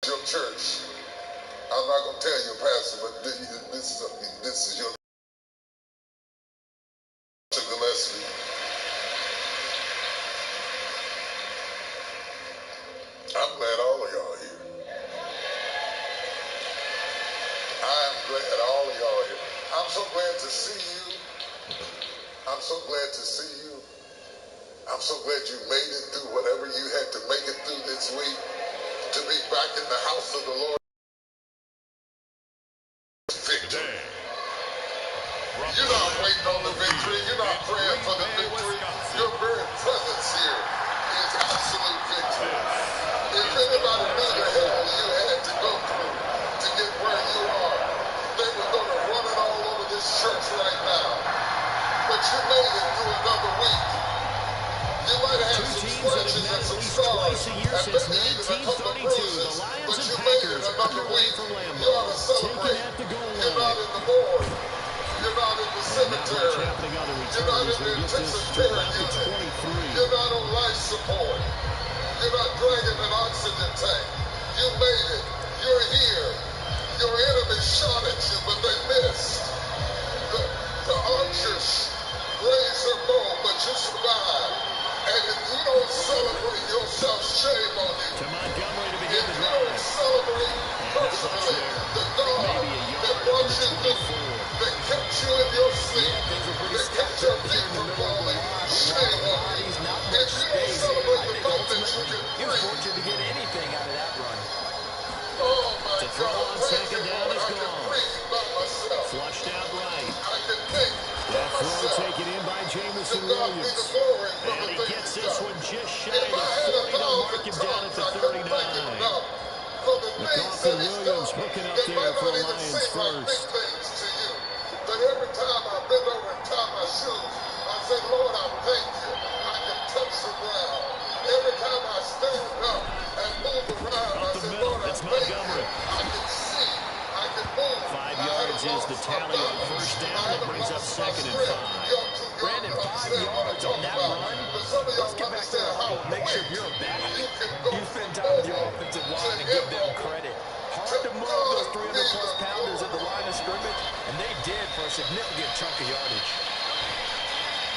Your church. I'm not going to tell you, Pastor, but this is your Gillespie. I'm glad all of y'all are here. I am glad all of y'all are here. I'm so glad to see you. I'm so glad to see you. I'm so glad you made it through whatever you had to make it through this week to be back in the house of the Lord. Victory. You're not waiting on the victory. You're not praying for the victory. Your very presence here is absolute victory. If anybody knew the hell you had to go through to get where you are, they were going to run it all over this church right now. But you made it through another week. You might have had some scratches and some scars, and maybe even a couple of bruises, but you made it another week. You ought to celebrate. You're not in the morgue. You're not in the cemetery. You're not in the intensive care unit. You're not on life support. You're not dragging an oxygen tank. You made it. You're here. Your enemy shot at you, but they missed. The archers raised their bow, but you survived. And if you don't celebrate yourself, shame on you. If you don't celebrate personally the God that brought you through, that kept you in your sleep, that kept your feet from falling, shame on you. If you don't celebrate the fact that you can breathe. To get anything out of that run. Oh my The throw God, on praise second the down Lord. is I can gone. breathe by myself. Flushed out right. I can think by That throw myself. taken in by To Jamison God be the Williams. glory for And the he things gets he's this done. one just shy If of I had 40 to mark 1,000 him down at tongues, the I couldn't thank him 39. enough for the things that he's Williams done hooking up that there might for not a even Lions seem like big first. things to you. But every time I bend over and tie my shoes, I say, Lord, I thank you. I can touch the ground. Every time I stand up and move around, I say, Lord, I thank you. I can see. I can move. 5 yards is the tally on first down. That brings up second and 5. Brandon, 5 yards on that run. Let's get back to the huddle and make sure if you're a back, you spend time with your offensive line and give them credit. Hard to move those 300-plus pounders at the line of scrimmage, and they did for a significant chunk of yardage.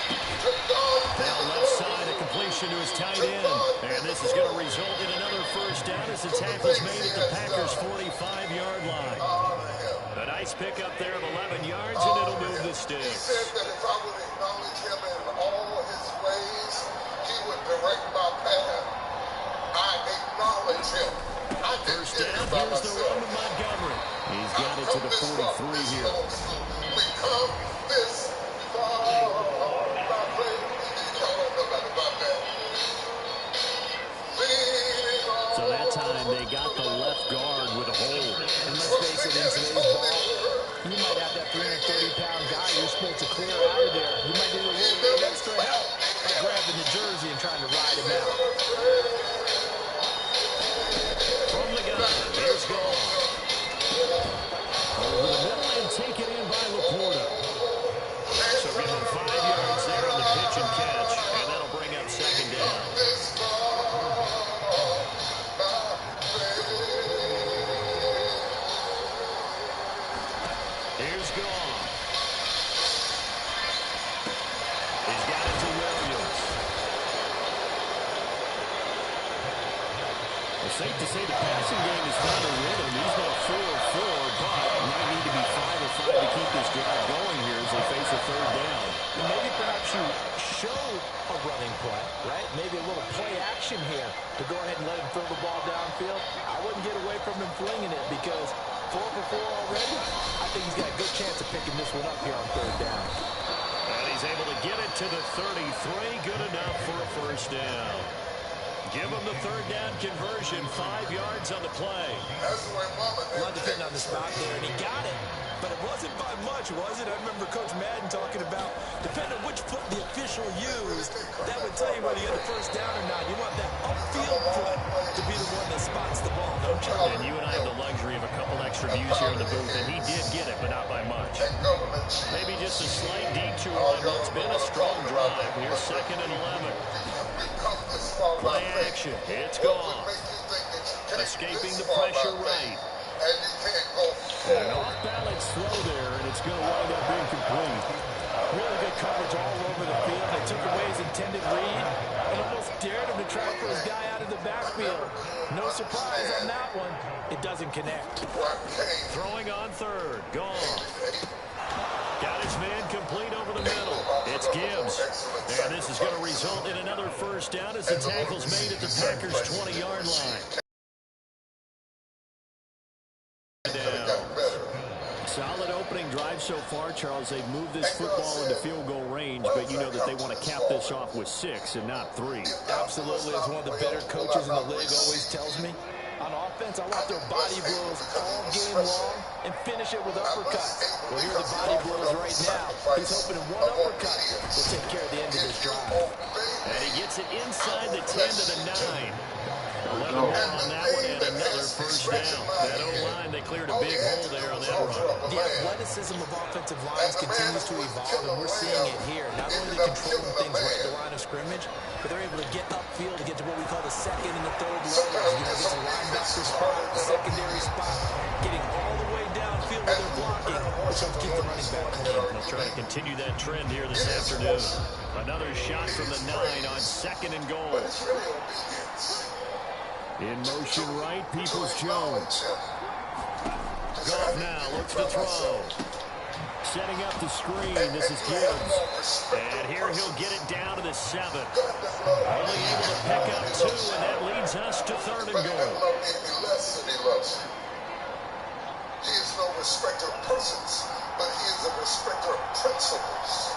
Now left side, a completion to his tight end. And this is going to result in another first down as the tackle's made at the Packers' 45-yard line. A nice pickup there of 11 yards, and it'll move the sticks. He said that if I would acknowledge him in all his ways, he would direct my path. I acknowledge him. I didn't First get down, him by here's the myself. run to Montgomery. He's got it to the 43 here. We come this far. My friend, y'all don't know nothing about that. So that time they got the left guard with a hold. And let's face it, in today's ball, you might have that 330-pound guy you're supposed to clear out of there. You might need a little bit of extra help by grabbing the jersey and trying to ride him out. From the gun, here's Gall. Over the middle and taken in by Laporta. So give him 5 yards there on the pitch and catch, and that'll bring up second down. Here's Gall. He's got it to Williams. It's safe to say the passing game has found a rhythm. He's now 4-4, but might need to be 5-5 to keep this drive going here as they face a third down. And maybe perhaps you show a running play, right? Maybe a little play action here to go ahead and let him throw the ball downfield. I wouldn't get away from him flinging it because 4 for 4 already. I think he's got a good chance of picking this one up here on third down. And he's able to get it to the 33. Good enough for a first down. Give him the third down conversion. 5 yards on the play. Well, depending on the spot there, and he got it. But it wasn't by much, was it? I remember Coach Madden talking about, depending on which foot the official used, that would tell you whether you had the first down or not. You want that upfield foot to be the one that spots the ball, don't you? And you and I have the luxury of a couple extra views here in the booth, and he did get it, but not by much. Maybe just a slight detour on what's been a strong drive. Here's second and 11. Play action. It's gone. A escaping the pressure right. And you can't go An off-balance throw there, and it's going to wind up incomplete. Really good coverage all over the field. They took away his intended read and almost dared him to try to put his guy out of the backfield. No surprise on that one. It doesn't connect. Throwing on third. Gone. Got his man complete over the middle. It's Gibbs. And this is going to result in another first down as the tackle's made at the Packers' 20-yard line. Solid opening drive so far, Charles. They've moved this football into field goal range, but you know that they want to cap this off with 6 and not 3. Absolutely. As one of the better coaches in the league always tells me, on offense, I want their body blows all game long and finish it with uppercuts. Well, here are the body blows right now. He's hoping one uppercut will take care of the end of this drive. And he gets it inside the 10 to the 9. 11 more on that one and another first down. That O-line, they cleared a big hole there on that run. The athleticism of offensive lines continues to evolve, and we're seeing it here. Not only are they controlling things right at the line of scrimmage, but they're able to get upfield to get to what we call the second and the third levels. You know, get to linebacker spot, the secondary spot, getting all the way downfield where they're blocking, which helps keep the running back clean. They'll try to continue that trend here this afternoon. Another shot from the 9 on 2nd and goal. In motion right, Peoples-Jones. Goff now looks to throw. Setting up the screen, this is Gibbs. And here he'll get it down to the 7. Only able to pick up 2, and that leads us to 3rd and goal. He is no respecter of persons, but he is a respecter of principles.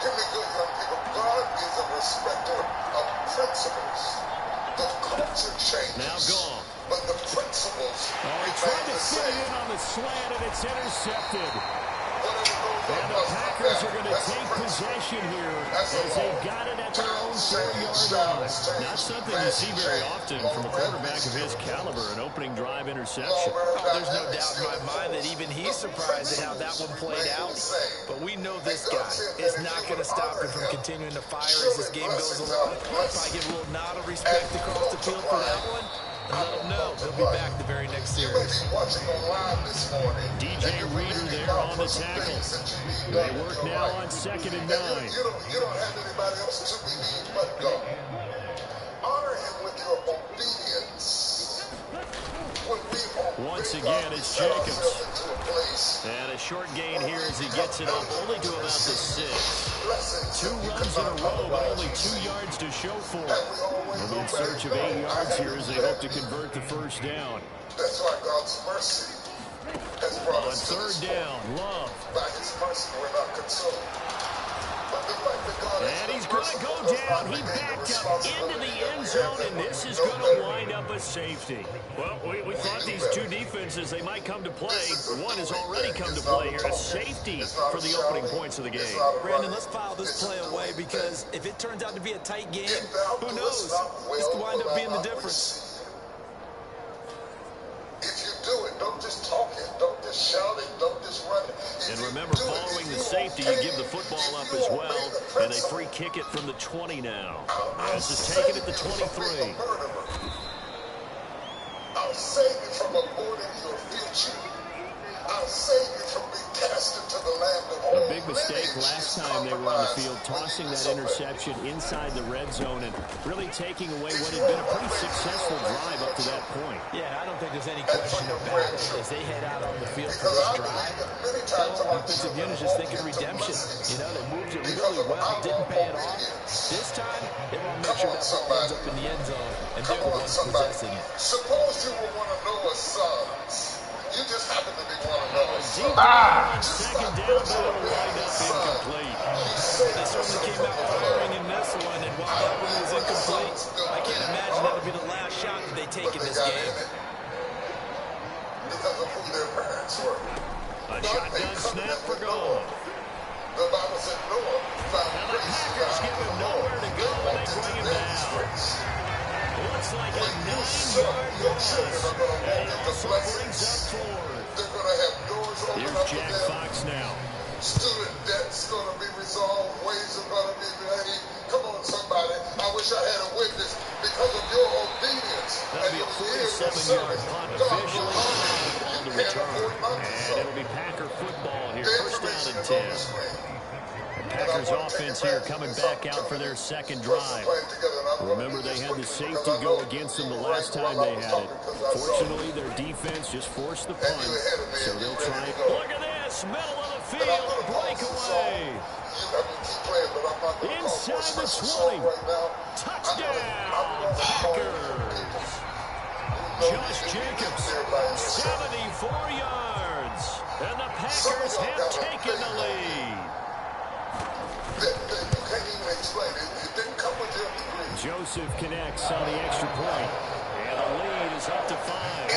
Hear me good, young people. God is a respecter of principles. The culture changes. Now gone. But the principles. Oh, he tried to fit it in on the slant, and it's intercepted. And the Packers are going to take possession here as they've got it at their own 4-yard line. Not something you see very often from a quarterback of his caliber, an opening drive interception. Oh, there's no doubt in my mind that even he's surprised at how that one played out. But we know this guy is not going to stop him from continuing to fire as this game goes along. Probably give a little nod of respect across the field for that one. And let him know he'll be back the very next series. DJ Reader there on the tackle. They work now on 2nd and 9. You don't have anybody else to believe but God. Honor him with your obedience. Once again, it's Jacobs. And a short gain here as he gets it up only to about the 6. 2 runs in a row, but only 2 yards to show for it. They'll be in search of 8 yards here as they hope to convert the first down. That's why God's mercy has brought us to this 3rd down, Love. By his mercy, we're not consumed. And he's going to go down. He backed up into the end zone, and this is going to wind up a safety. Well, we thought these two defenses, they might come to play. One has already come to play here, a safety for the opening points of the game. Brandon, let's file this play away because if it turns out to be a tight game, who knows? This could wind up being the difference. If you do it, don't just talk it, don't just shout it, don't just run it. And remember, following the safety, you give the football up as well, and they free kick it from the 20 now. This is taken at the 23. I'll save you from aborting your future. I'll save you from being cast into the land of a big mistake last time they were on the field, tossing that interception inside the red zone and really taking away what had been a pretty successful drive up to that point. Yeah, I don't think there's any question about it. As they head out on the field for this drive, the offensive unit is just thinking redemption. You know, they moved it really well, didn't pay it off. This time, they want to make sure that ball ends up in the end zone, and they're the ones possessing it. Suppose you were one of Noah's sons. You just happen to be one of Noah's sons. Second down, but it'll wind up incomplete. They certainly came out firing in this one, and while that one was incomplete, I can't imagine that'll be the last shot that they take in this game. Because of who their parents were. A shotgun snap for goal. The Bible said Noah found the Packers give him nowhere to go when they bring him down. Looks like a 9-yard loss. And he also brings up 4. They're going to have doors open. Here's Jack Fox now. Student debt's going to be resolved. Ways are going to be made. Come on, somebody. I wish I had a witness because of your obedience. The be a 47-yard punt officially on the return. And it'll be Packer football here. First down and 10. Packers offense here coming back out for their second drive. Remember, they had the safety go against them the last time they had it. Fortunately, their defense just forced the punt, so they'll try it. Look at this, middle of the field, breakaway. Inside the 20. Touchdown, Packers. Josh Jacobs, 74 yards. And the Packers have taken the lead. Joseph connects on the extra point, and the lead is up to 5.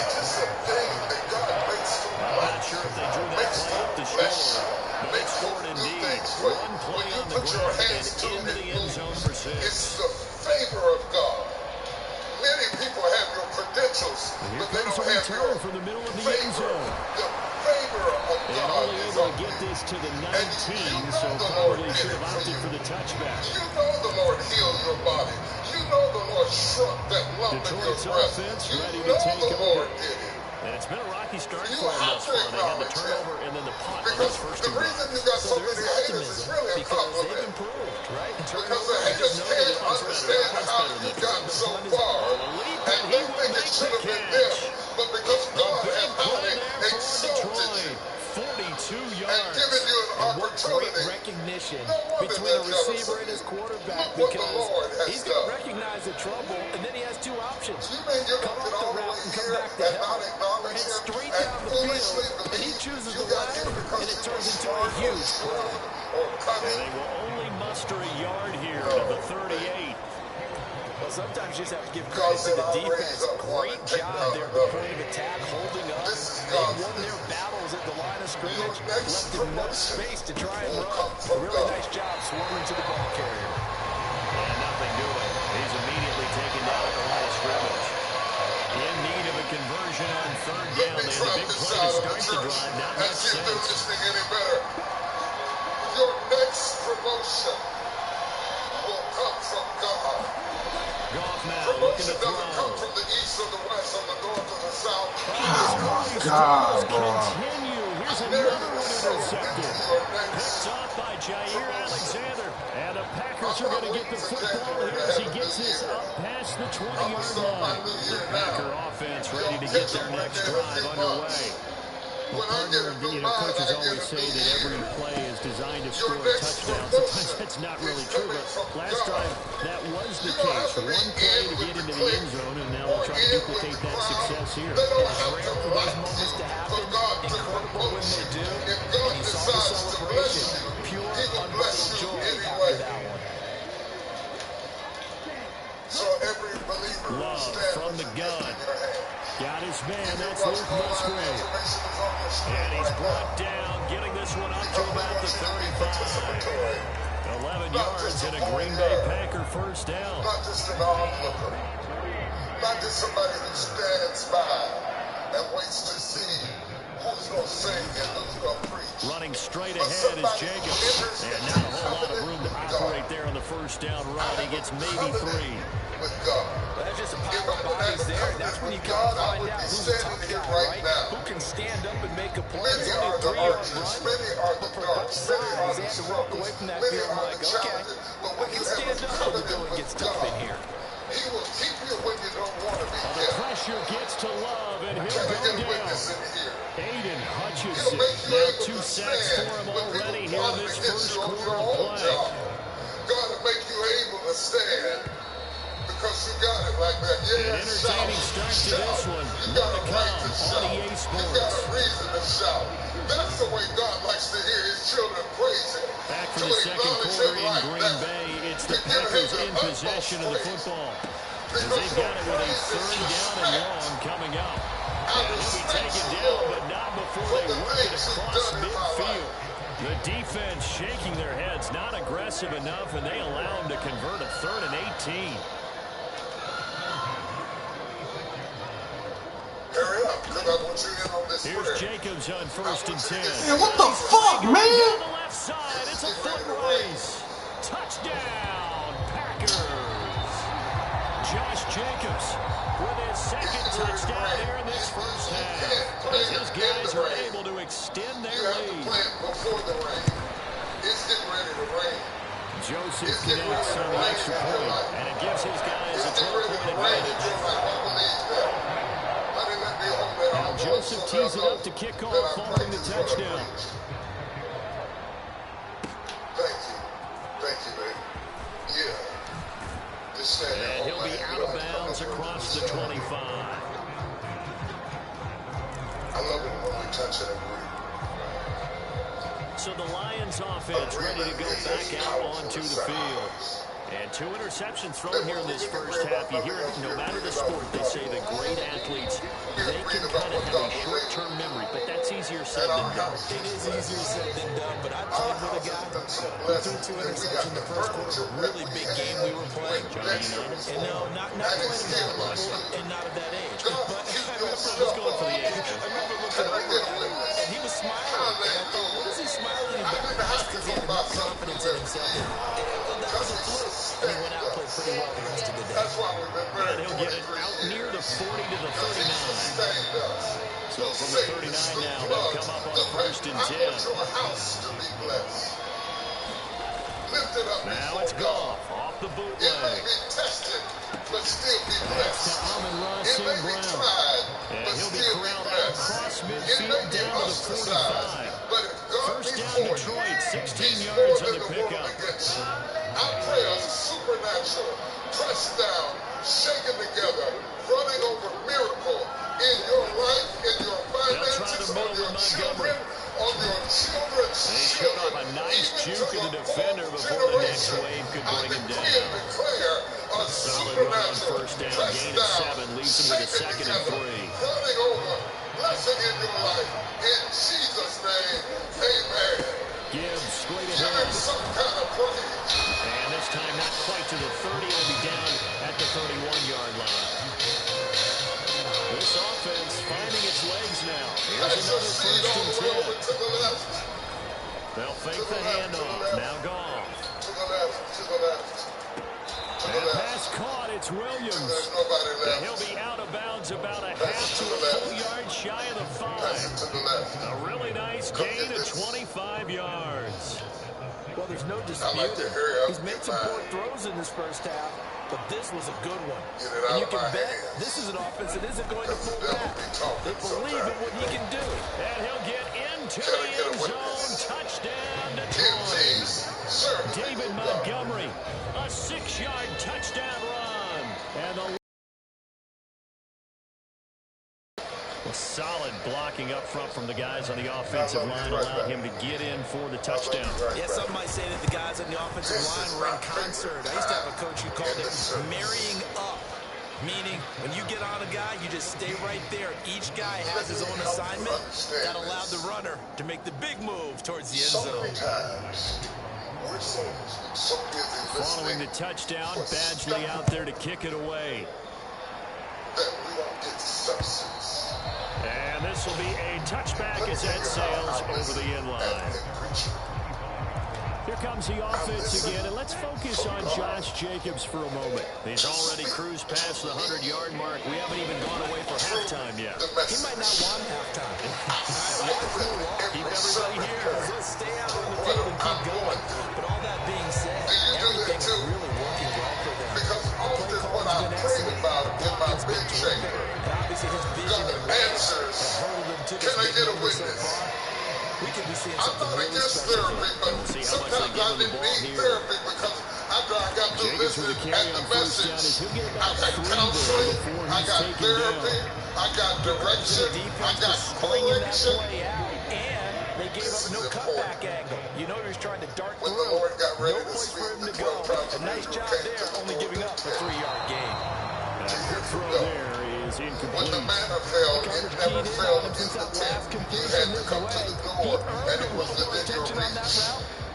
I'm not sure if they drew that play up to score, but they scored indeed. One play on the ground and into the end zone for 6. It's the favor of God. Many people have your credentials, but they don't have your from the middle of the end zone. The favor of And God only is able on to get you. this to the 19, so probably should have opted for the touchback. You know the Lord healed your body. You know the Lord shrunk that lump in your Detroit's breast. offense You ready to know take the over. Lord did it. And it's been a rocky start You for them have thus to far. They had the acknowledge turnover that. and then the punt on Because those first the two reason drives. you got so So many there's haters is optimism really a because they've compliment. improved, right? Because the Turnover, haters just know can't the punt's understand better. how The you punt's got better. so The punt is far, elite, and and he they will think it make should the have been catch. them. But because A God big has play highly there for exalted Detroit. you 42 and yards. given you an And what great opportunity, recognition no wonder between they're a jealous receiver of and his you. quarterback, Look what the because Lord has he's going to done. recognize the trouble, and then he has two options. You mean you're Cut going to off get all the the way route and come here back to and not help, or acknowledge head him straight and down the foolishly field, and he believe chooses you the got latter, here because and it you were turns into a smart or huge shrewd play. or And cunning? they will only muster a yard here to the 38. Well, sometimes you just have to give God credit to said, the I'll raise defense. up one Great and take job down there at the another. point of attack, holding up. This is They God's won their business. battles at the line of scrimmage, Your next left him no promotion space to try and will run. come from Really God. nice job swarming to the ball carrier. And nothing doing. He's immediately taken down at the line of scrimmage. In need of a conversion on third Let down. me They try had a big this play to side of the start the church drive. Not and much see if they're sense. listening any better. Your next promotion will come from God. Goff now looking Promotion to doesn't come throw. from the east or the west or the north or the south. Early God, struggles bro. continue. Here's another one intercepted. Picked off by Jair Alexander. And the Packers are going to get the football here as he gets this up past the 20-yard line. The Packer offense ready to get their next drive underway. Well, partner, coaches always say that every play is designed to score a touchdown. Sometimes that's not really true, but last time that was the case. One play to get into the end zone, and now they'll try to duplicate that success here. It's rare for those moments to happen. Incredible when they do. And you saw the celebration. Pure, unbridled joy after that one. So every believer will Love stand from with the your gift gun. in your hand. Got his man. That's What's Luke going on? Musgrave. Information is on your screen And he's right brought now. down, getting this one up to about the 35. Participatory. 11 yards and a Green Bay Packer first down. Not just an onlooker. Not just somebody who stands by and waits to see who's going to sing and who's going to preach. Running straight ahead is Jacobs. And not a whole lot of room to operate there on the first down run. He gets maybe 3. With God. That's just a pile of bodies there, and that's when you kind of find out who's the tough guy, right? Who can stand up and make a play. Many It's are only a the 3-yard archers, run, many are the but for darts, both many are sides, they the had to walk away struggles, from that many field are like, the okay, challenges. But I when can you have stand a up when the covenant going with gets tough God, in here. He will keep you when you don't want to be The kept. pressure gets to Love, and Can he'll I get a go witness down. in here? Aiden He'll Hutchinson. make you Now able 2 to sacks stand for him when already people here in plotting this against first you on quarter your of own play. job. God will make you able to stand because you got it like that. An Yeah, entertaining start to this one. You More got to a right come to on shout. EA You got Sports. a reason to shout. That's the way God likes to hear his children praise him. Back for To the second acknowledge quarter him in like Green that. Bay. It's the To give him Packers the in utmost possession of the praise. football. As Because they've your got it with a praise is third down and respect. long coming up. I And he'll be respect taken you, down, Lord, but not before for they the work it things you've across done in my midfield. life. The defense shaking their heads, not aggressive enough, and they allow him to convert a 3rd and 18. Hurry up, because I want you in on this Here's prayer. Jacobs on 1st and 10. Man, what the fuck, Down man? the left side, it's a foot race. Touchdown, Packers. Josh Jacobs with his second touchdown here in this first half. As his guys are able to extend their lead. Before the rain. It's getting ready to rain. Joseph connects on the extra point, and it gives his guys a 12-point advantage. Now Joseph tees it up to kick off following the touchdown. Thank you, baby. Yeah. And he'll be out of bounds across the 25. I love it when we touch it and agree. So the Lions offense ready to go back out onto the field. And 2 interceptions thrown here in this first half. You hear it, no matter the sport, they say the great athletes, they can kind of have a short-term memory, but that's easier said than done. It is easier said than done, but I played with a guy who threw 2 interceptions in the first quarter of a really big game we were playing. And no, not playing at that level and not at that age. But I remember going for the age. I remember looking over at him, and he was smiling. And I thought, what is he smiling about? Just because he had enough confidence in himself. That was a fluke. And he went out and played pretty well the rest of the day. And he'll get it out near the 40 to the 39. So from the 39 now, they'll come up on 1st and 10. Now it's Goff off the bootleg. That's to Amon-Ra St. Brown. And he'll be corralled out across midfield down to the 45. First down Detroit, 16 yards on the pickup. I pray a supernatural touchdown, shaken together, running over miracle in your life, in your finances, on your children, on your children's They showed up a nice juke of the defender before the next wave could bring him down. A solid run on first down, gain of 7, leaves him with a 2nd and 3. Running over, blessing in your life, in Jesus' name, amen. Gibbs straight ahead. Some kind of praise. And this time not quite to the 30. It'll be down at the 31-yard line. This offense finding its legs now. Here's another 1st and 10. They'll fake the handoff. Now Goff. To the left. And pass caught. It's Williams. And he'll be out of bounds about a half to a full yard shy of the 5. A really nice gain of 25 yards. Well, there's no dispute. He's made some poor throws in this first half, but this was a good one. And you can bet this is an offense that isn't going to pull back. They believe in what he can do. And he'll get into the end zone. Touchdown Detroit. David Montgomery, a 6-yard touchdown run. And the solid blocking up front from the guys on the offensive line allowed him to get in for the touchdown. Yeah, some might say that the guys on the offensive line were in concert. I used to have a coach who called it marrying up, meaning when you get on a guy, you just stay right there. Each guy has his own assignment that allowed the runner to make the big move towards the end zone. Following the touchdown, Badgley out there to kick it away. And this will be a touchback as that sails over the end line. Here comes the offense again, and let's focus on Josh Jacobs for a moment. He's already cruised past the 100-yard mark. We haven't even gone away for halftime yet. He might not want halftime. Keep everybody here. He'll stay out on the field and keep going. But all that being said, everything is really working well for them. Because often what I prayed about in my big chamber, and obviously his vision and answers, can I get a witness? We could be seeing I'm something not really against special. therapy, but sometimes I didn't need therapy because after I got to Jacobs with listen a carry at the on first down message, as he'll get I about got 3 there counseling, before I he's got taken therapy, down. I got direction, I got Bringing that correction. play out, and they gave up no cutback angle. You know he was trying to dart When through. the Lord got ready No to place speak, for him the to go. 12 tribes A of nice Israel job came there, to the only Lord. giving up a 3-yard gain. That throw there is When incomplete. the manna fell, it never fell in the tent. You had to come to the door, and it was within your reach.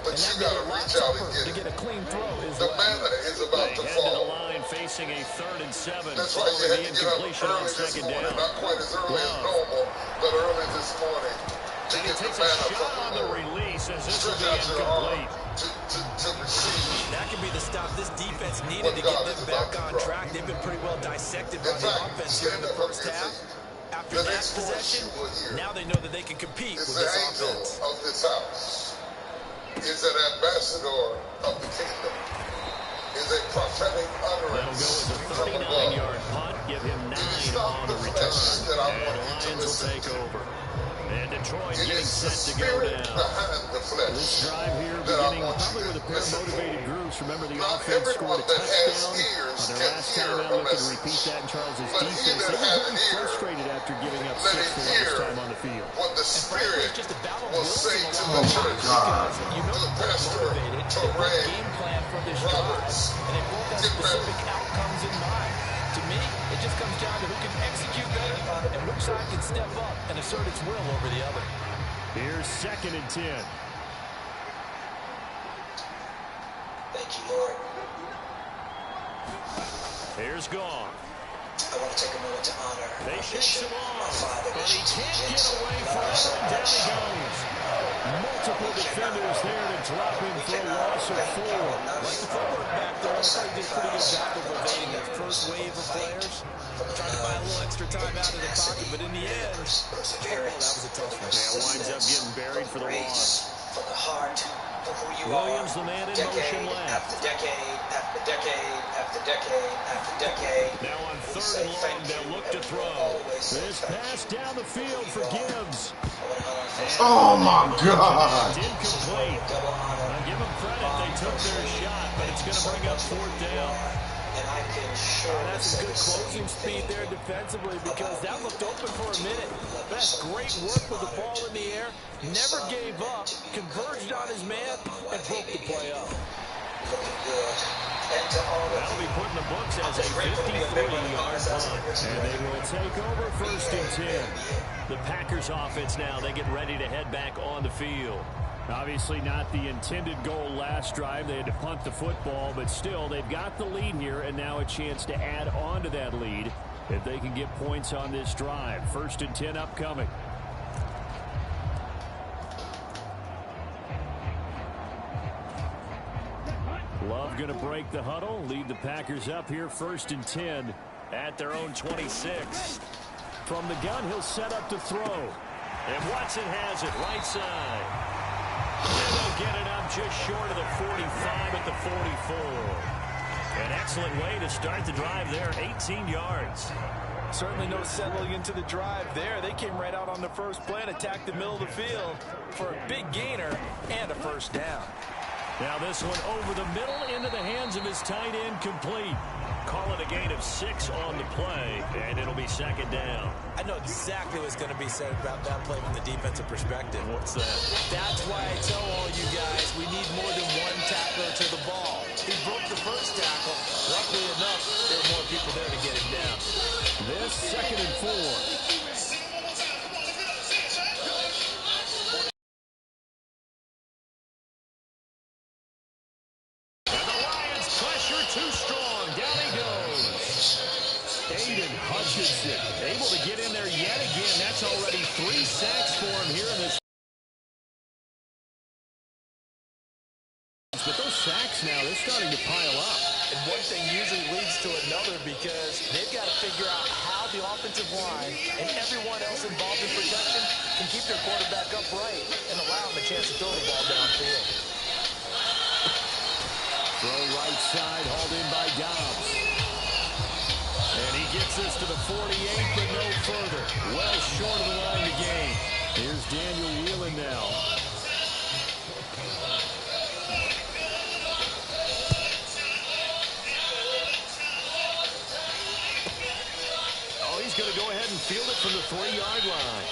But you got to reach out and To get get it. a clean throw is The manna is They about to head to the fall. line facing a 3rd and 7. That's why you Following had the to get up incompletion on early this 2nd morning. down. Not quite as early as normal, but early this morning. To And he get the takes a manna shot from on the the Lord. release as this will Stretch be out your arm. incomplete. to receive. That could be the stop this defense needed to get them back on track. They've been pretty well dissected by the offense here in the first half. After that possession, now they know that they can compete with this offense. Of this house is an ambassador of the kingdom. Is a prophetic utterance. That'll go as a 39-yard punt. Give him 9 on the return. And the Lions will take over. And Detroit getting set to go down. This drive here beginning probably with a pair of motivated groups. Remember, the offense scored a touchdown on their last time out. Looking to repeat that in Charles' defense. They were very frustrated after giving up 6 the last time on the field. What the Spirit will say to the church. You know the pastor, Terrain, game plan for this drive, and they both have specific outcomes in mind. To me, it just comes down to who can execute better and which side can step up and assert its will over the other. Here's 2nd and 10. Thank you, Lord. Here's Gone. I want to take a moment to honor They my shake bishop, him my off, father, but he Bishop can't get Jensen. away Love from him so it. Down much. he goes. Multiple defenders there to drop him for a loss of 4. Like the footwork back there, I thought he did a pretty good job of evading that first wave of players. Trying to buy a little extra time out of the pocket, but in the end, that was a tough one. Yeah, winds up getting buried for the loss. From the heart, for who you Williams, are. the man in decade motion left. after decade, after decade, after decade, after decade. Now on 3rd and long, they'll look to throw. This pass down the field for Gibbs. Oh my God! Incomplete. Now give them credit, they took their shot, but it's going to bring up 4th down. And I can sure That's a good closing speed there defensively because that looked open for a minute. That's great work with the ball in the air. Never gave up, converged on his man, and broke the play up. looking good. And to all of That'll be put in the books as a 53-yard punt. And they will take over 1st and 10. The Packers offense now, they get ready to head back on the field. Obviously not the intended goal last drive. They had to punt the football, but still they've got the lead here and now a chance to add on to that lead if they can get points on this drive. 1st and 10 upcoming. Love going to break the huddle, lead the Packers up here 1st and 10 at their own 26. From the gun, he'll set up to throw. And Watson has it right side. And they'll get it up just short of the 45 at the 44. An excellent way to start the drive there, 18 yards. Certainly no settling into the drive there. They came right out on the first play and attacked the middle of the field for a big gainer and a 1st down. Now this one over the middle into the hands of his tight end, complete. Call it a gain of 6 on the play, and it'll be 2nd down. I know exactly what's going to be said about that play from the defensive perspective. What's that? That's why I tell all you guys we need more than one tackler to the ball. He broke the first tackle. Luckily enough, there were more people there to get him down. This 2nd and 4. Too strong. Down he goes. Aiden Hutchinson able to get in there yet again. That's already 3 sacks for him here in this. But those sacks now, they're starting to pile up. And one thing usually leads to another because they've got to figure out how the offensive line and everyone else involved in protection can keep their quarterback upright and allow him a chance to throw the ball downfield. Throw right side, hauled in by Dobbs. And he gets us to the 48, but no further. Well short of the line to gain. Here's Daniel Whelan now. Oh, he's going to go ahead and field it from the 3-yard line.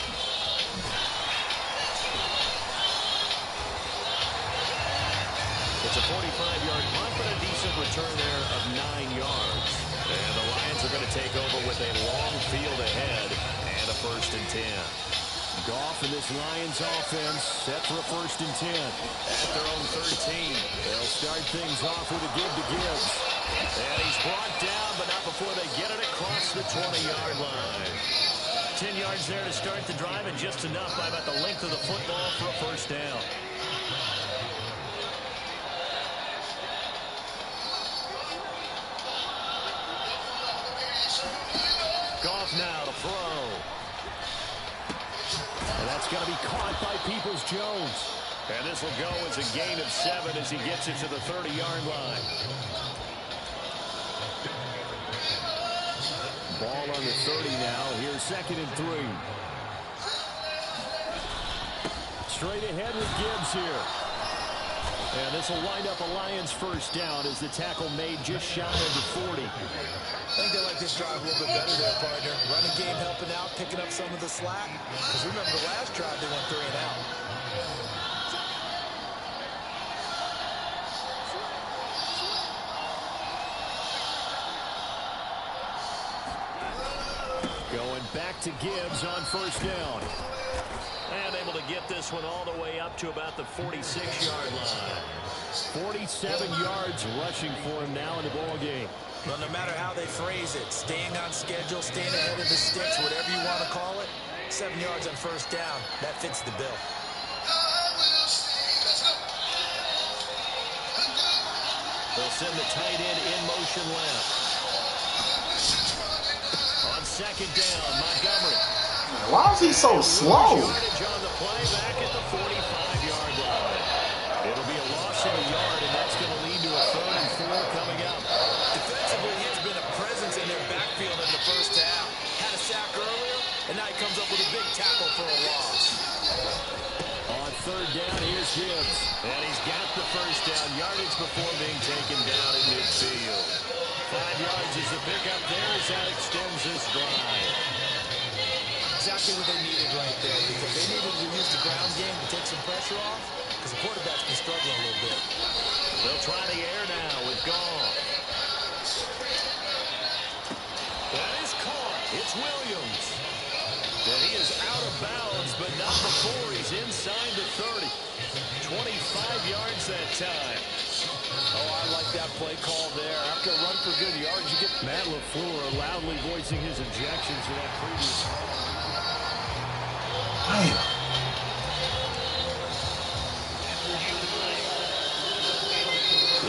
It's a 45-yard punt, but a decent return there of 9 yards. And the Lions are going to take over with a long field ahead and a 1st and 10. Goff and this Lions offense set for a 1st and 10 at their own 13. They'll start things off with a give to Gibbs. And he's brought down, but not before they get it across the 20-yard line. 10 yards there to start the drive, and just enough by about the length of the football for a 1st down. to throw. And that's going to be caught by Peoples-Jones. And this will go as a gain of 7 as he gets it to the 30-yard line. Ball on the 30 now. Here's 2nd and 3. Straight ahead with Gibbs here. And this will wind up a Lions first down as the tackle made just shy of the 40. I think they like this drive a little bit better there, partner. Running game helping out, picking up some of the slack. Because remember, the last drive they went 3 and out. Going back to Gibbs on first down. And able to get this one all the way up to about the 46-yard line. 47 yards rushing for him now in the ball game. Well, no matter how they phrase it, staying on schedule, staying ahead of the sticks, whatever you want to call it, 7 yards on first down, that fits the bill. They'll send the tight end in motion left. On second down, Montgomery. Why is he so slow? Yardage on the play back at the 45-yard line. It'll be a loss of a yard, and that's going to lead to a 3rd and 4 coming up. Defensively, he has been a presence in their backfield in the first half. Had a sack earlier, and now he comes up with a big tackle for a loss. On third down, here's Gibbs. And he's got the first down yardage before being taken down in midfield. 5 yards is the pickup there as that extends this drive. Exactly what they needed right there, because they needed to use the ground game to take some pressure off, because the quarterback's been struggling a little bit. They'll try the air now with Goff. That is caught. It's Williams. And he is out of bounds, but not before he's inside the 30. 25 yards that time. Oh, I like that play call there. After a run for good yards, you get Matt LaFleur loudly voicing his objections to that previous.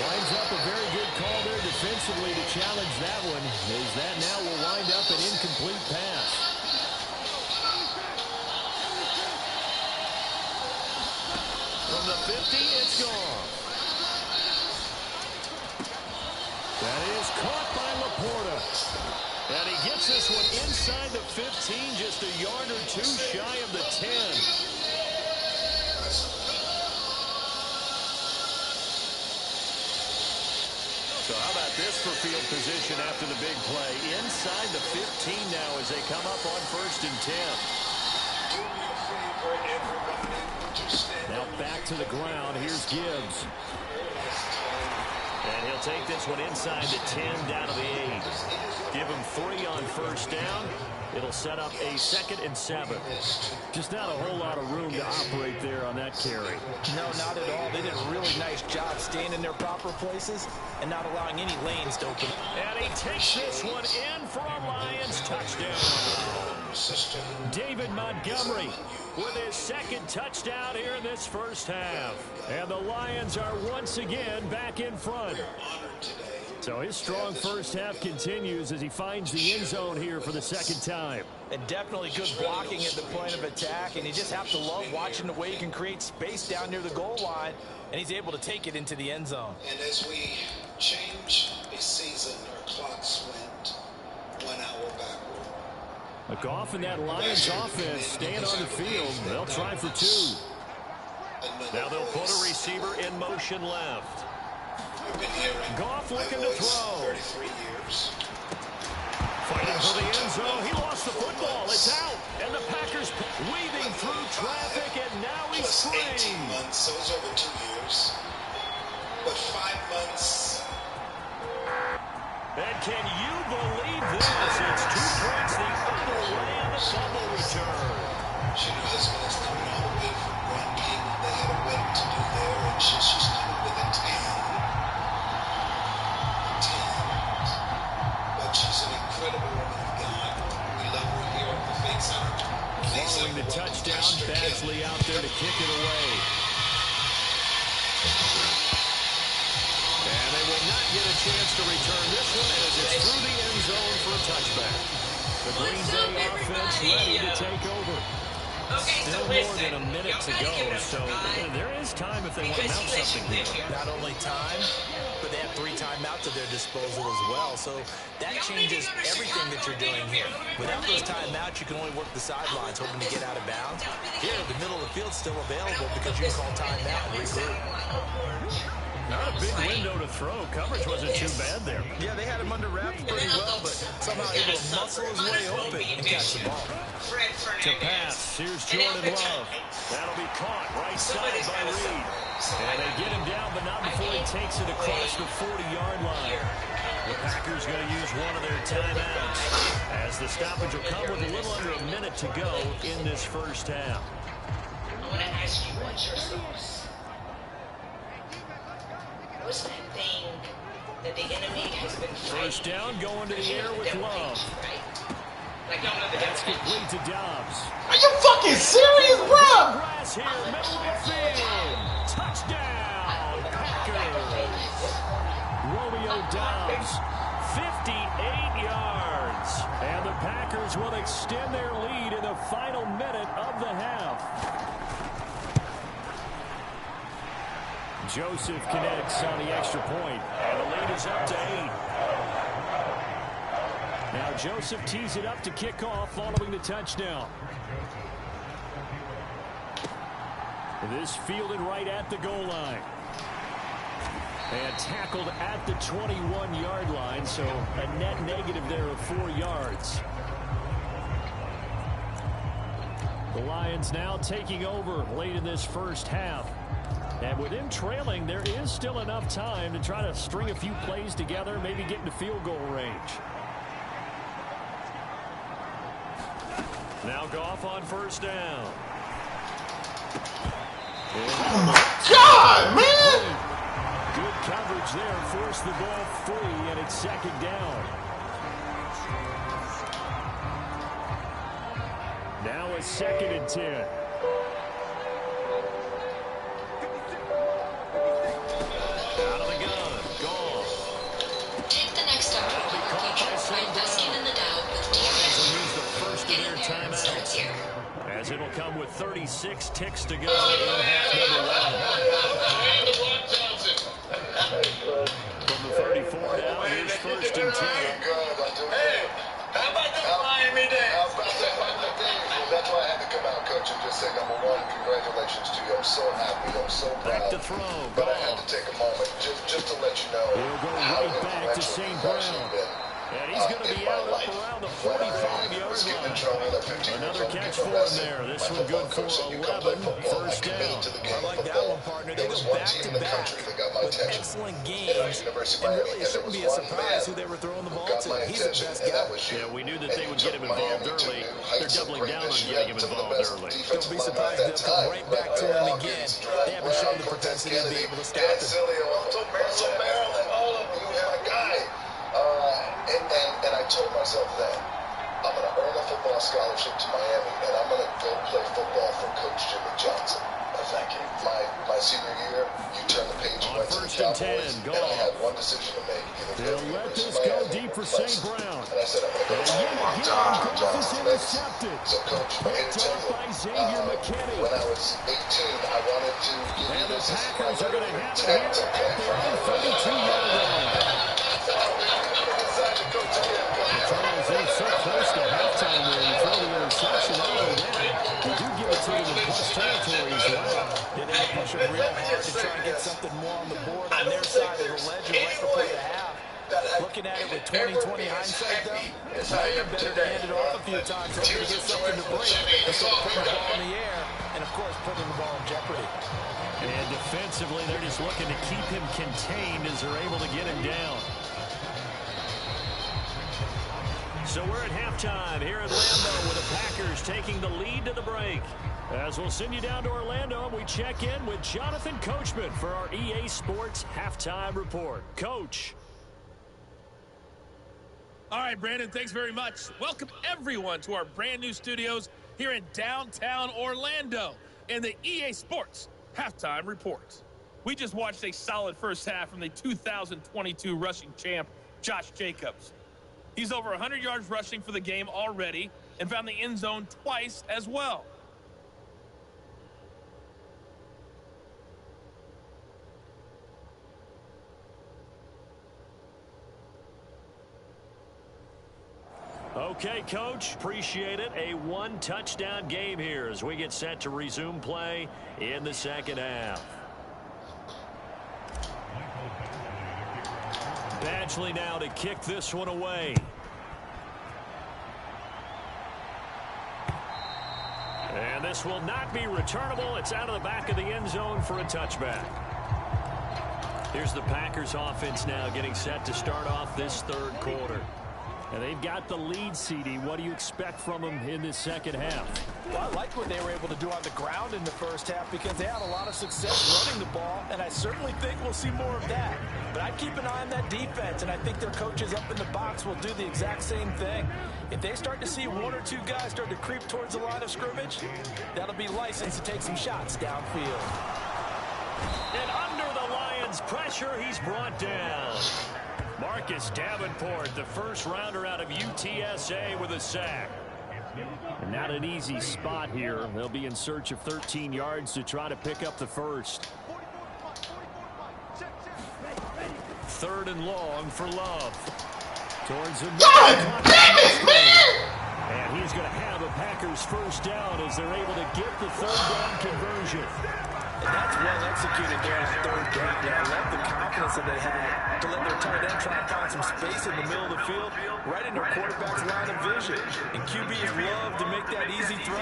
Lines up a very good call there defensively to challenge that one, as that now will wind up an incomplete pass. From the 50, it's gone. That is caught by Laporta. And he gets this one inside the 15, just a yard or 2 shy of the 10. So how about this for field position after the big play? Inside the 15 now as they come up on 1st and 10. Now back to the ground. Here's Gibbs. And he'll take this one inside the 10 down to the 8. Give him 3 on first down. It'll set up a 2nd and 7. Just not a whole lot of room to operate there on that carry. No, not at all. They did a really nice job staying in their proper places and not allowing any lanes to open. And he takes this one in for a Lions touchdown. David Montgomery with his 2nd touchdown here in this first half. And the Lions are once again back in front. So his strong first half continues as he finds the end zone here for the 2nd time. And definitely good blocking at the point of attack, and you just have to love watching the way he can create space down near the goal line, and he's able to take it into the end zone. And as we change a season, our clocks went 1 hour backward. Goff and that Lions offense staying on the field. They'll try for 2. Now they'll put a receiver in motion left. Goff looking to throw. 33 years. Fighting for the end zone. He lost the football. It's out. And the Packers weaving through traffic, and now he's free. 18 months, so it's over 2 years. But 5 months. And can you believe this? It's 2 points the other way in the fumble return. She knew husband is coming all the way from Grundy. They had a wedding to do there, and she's coming with a tan. But she's an incredible woman of God. We love her here at the Faith Center. Following the touchdown, Badgley out there to kick it away. And they will not get a chance to return this one as it's through the end zone for a touchback. The Green Bay offense ready to take over. Still more than a minute to go, so there is time if they want to mount something here. Not only time, but they have 3 timeouts at their disposal as well. So that changes everything that you're doing here. Without those timeouts, you can only work the sidelines, hoping to get out of bounds. Here, the middle of the field's still available because you can call timeout and regroup. Not a big window to throw. Coverage wasn't too bad there. Yeah, they had him under wraps pretty well, but somehow able to muscle his way open and catch the ball. To pass, here's Jordan Love. That'll be caught right side by Reed. And they get him down, but not before he takes it across the 40-yard line. The Packers going to use one of their timeouts, as the stoppage will come with a little under a minute to go in this first half. I want to ask you what's your source? What's that thing that the enemy has been fighting? First down, going to the air with Love. That's complete to Dobbs. Are you fucking serious, bro? Grass here, middle of the field. Touchdown, Packers. Romeo Dobbs, 58 yards. And the Packers will extend their lead in the final minute of the half. Joseph connects on the extra point, and the lead is up to 8. Now Joseph tees it up to kick off following the touchdown. This fielded right at the goal line. And tackled at the 21-yard line, so a net negative there of 4 yards. The Lions now taking over late in this first half. And with him trailing, there is still enough time to try to string a few plays together, maybe get into field goal range. Now Goff on first down. Oh my God, man! Good coverage there, forced the ball free, and it's second down. Now a 2nd and 10. Out of the gun, Goff. Take the next step of your future by investing in the Dow with TFS. Get in there and start here. As it'll come with 36 ticks to go in half number 1. From the 34 now, here's 1st and 10. Hey, how about the Miami Dades? That's why I had to come out, Coach, and just say, number one, congratulations to you. I'm so happy. I'm so proud. Back to throw. But I had to take a moment just to let you know. He'll go right back to St. Brown. And he's going to be out up around the 45-yard line. Another catch for him there. This one good for 11. First down. I like that one, partner. They go back-to-back with excellent games. And really, it shouldn't be a surprise who they were throwing the ball to. He's the best guy. Yeah, we knew that they would get him involved early. They're doubling down on getting him involved early. Don't be surprised if they'll come right back to him again. They haven't shown the propensity to be able to stop him. So Maryland, all of you, my guy. And I told myself that I'm going to earn a football scholarship to Miami, and I'm going to go play football for Coach Jimmy Johnson. Thank you. My senior year, you turn the page and went to the Cowboys, and I had one decision to make. They'll let this go deep for St. Brown. And I said, I'm going to go Goff is intercepted. So, Coach, Picked off by Xavier McKinney. when I was 18, I wanted to give you And the this as Packers are going to have it intent here to play at for their own 32-yard line. Charles, they're so close to halftime where you throw the interception. Not only that, you do give it to them in plus territory as well. Yeah, they were pushing real hard to try and get something more on the board on their side of the ledger right before the half. Looking at it with 20/20 hindsight, though, they're better to hand it off a few times, hoping to get something to break instead of putting the ball in the air and, of course, putting the ball in jeopardy. And defensively, they're just looking to keep him contained as they're able to get him down. So we're at halftime here at Lambeau with the Packers taking the lead to the break. As we'll send you down to Orlando, and we check in with Jonathan Coachman for our EA Sports Halftime Report. Coach. All right, Brandon, thanks very much. Welcome, everyone, to our brand new studios here in downtown Orlando in the EA Sports Halftime Report. We just watched a solid first half from the 2022 rushing champ, Josh Jacobs. He's over 100 yards rushing for the game already and found the end zone twice as well. Okay, Coach, appreciate it. A one-touchdown game here as we get set to resume play in the second half. Badgley now to kick this one away. And this will not be returnable. It's out of the back of the end zone for a touchback. Here's the Packers offense now getting set to start off this third quarter. And they've got the lead, CD. What do you expect from them in this second half? Well, I like what they were able to do on the ground in the first half because they had a lot of success running the ball, and I certainly think we'll see more of that. But I'd keep an eye on that defense, and I think their coaches up in the box will do the exact same thing. If they start to see one or two guys start to creep towards the line of scrimmage, that'll be license to take some shots downfield. And under the Lions' pressure, he's brought down. Marcus Davenport, the first rounder out of UTSA with a sack. And not an easy spot here. They'll be in search of 13 yards to try to pick up the first. Third and long for Love. Towards him. God damn it, man! And he's going to have a Packers first down as they're able to get the third down conversion. And that's well executed there on third down. I love the confidence that they had to let their tight end try and find some space in the middle of the field, right in their quarterback's line of vision. And QBs love to make that easy throw,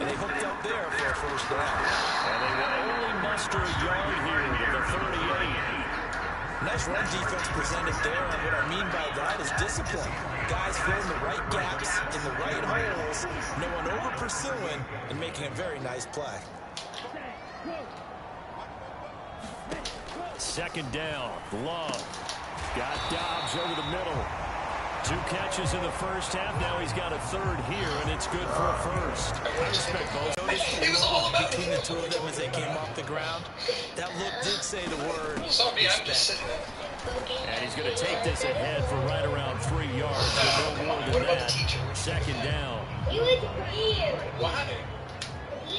and they hooked up there for a first down. And they will only muster a yard here to the 38. Nice run defense presented there, and what I mean by that is discipline. Guys filling the right gaps in the right holes, no one over pursuing, and making a very nice play. Second down, Love. Got Dobbs over the middle. 2 catches in the first half. Now he's got a third here, and it's good for a first. I respect both. Notice the look between the two of them as they came off the ground. That look did say the word respect. And he's going to take this ahead for right around 3 yards, but no more than that. Second down. Why? Do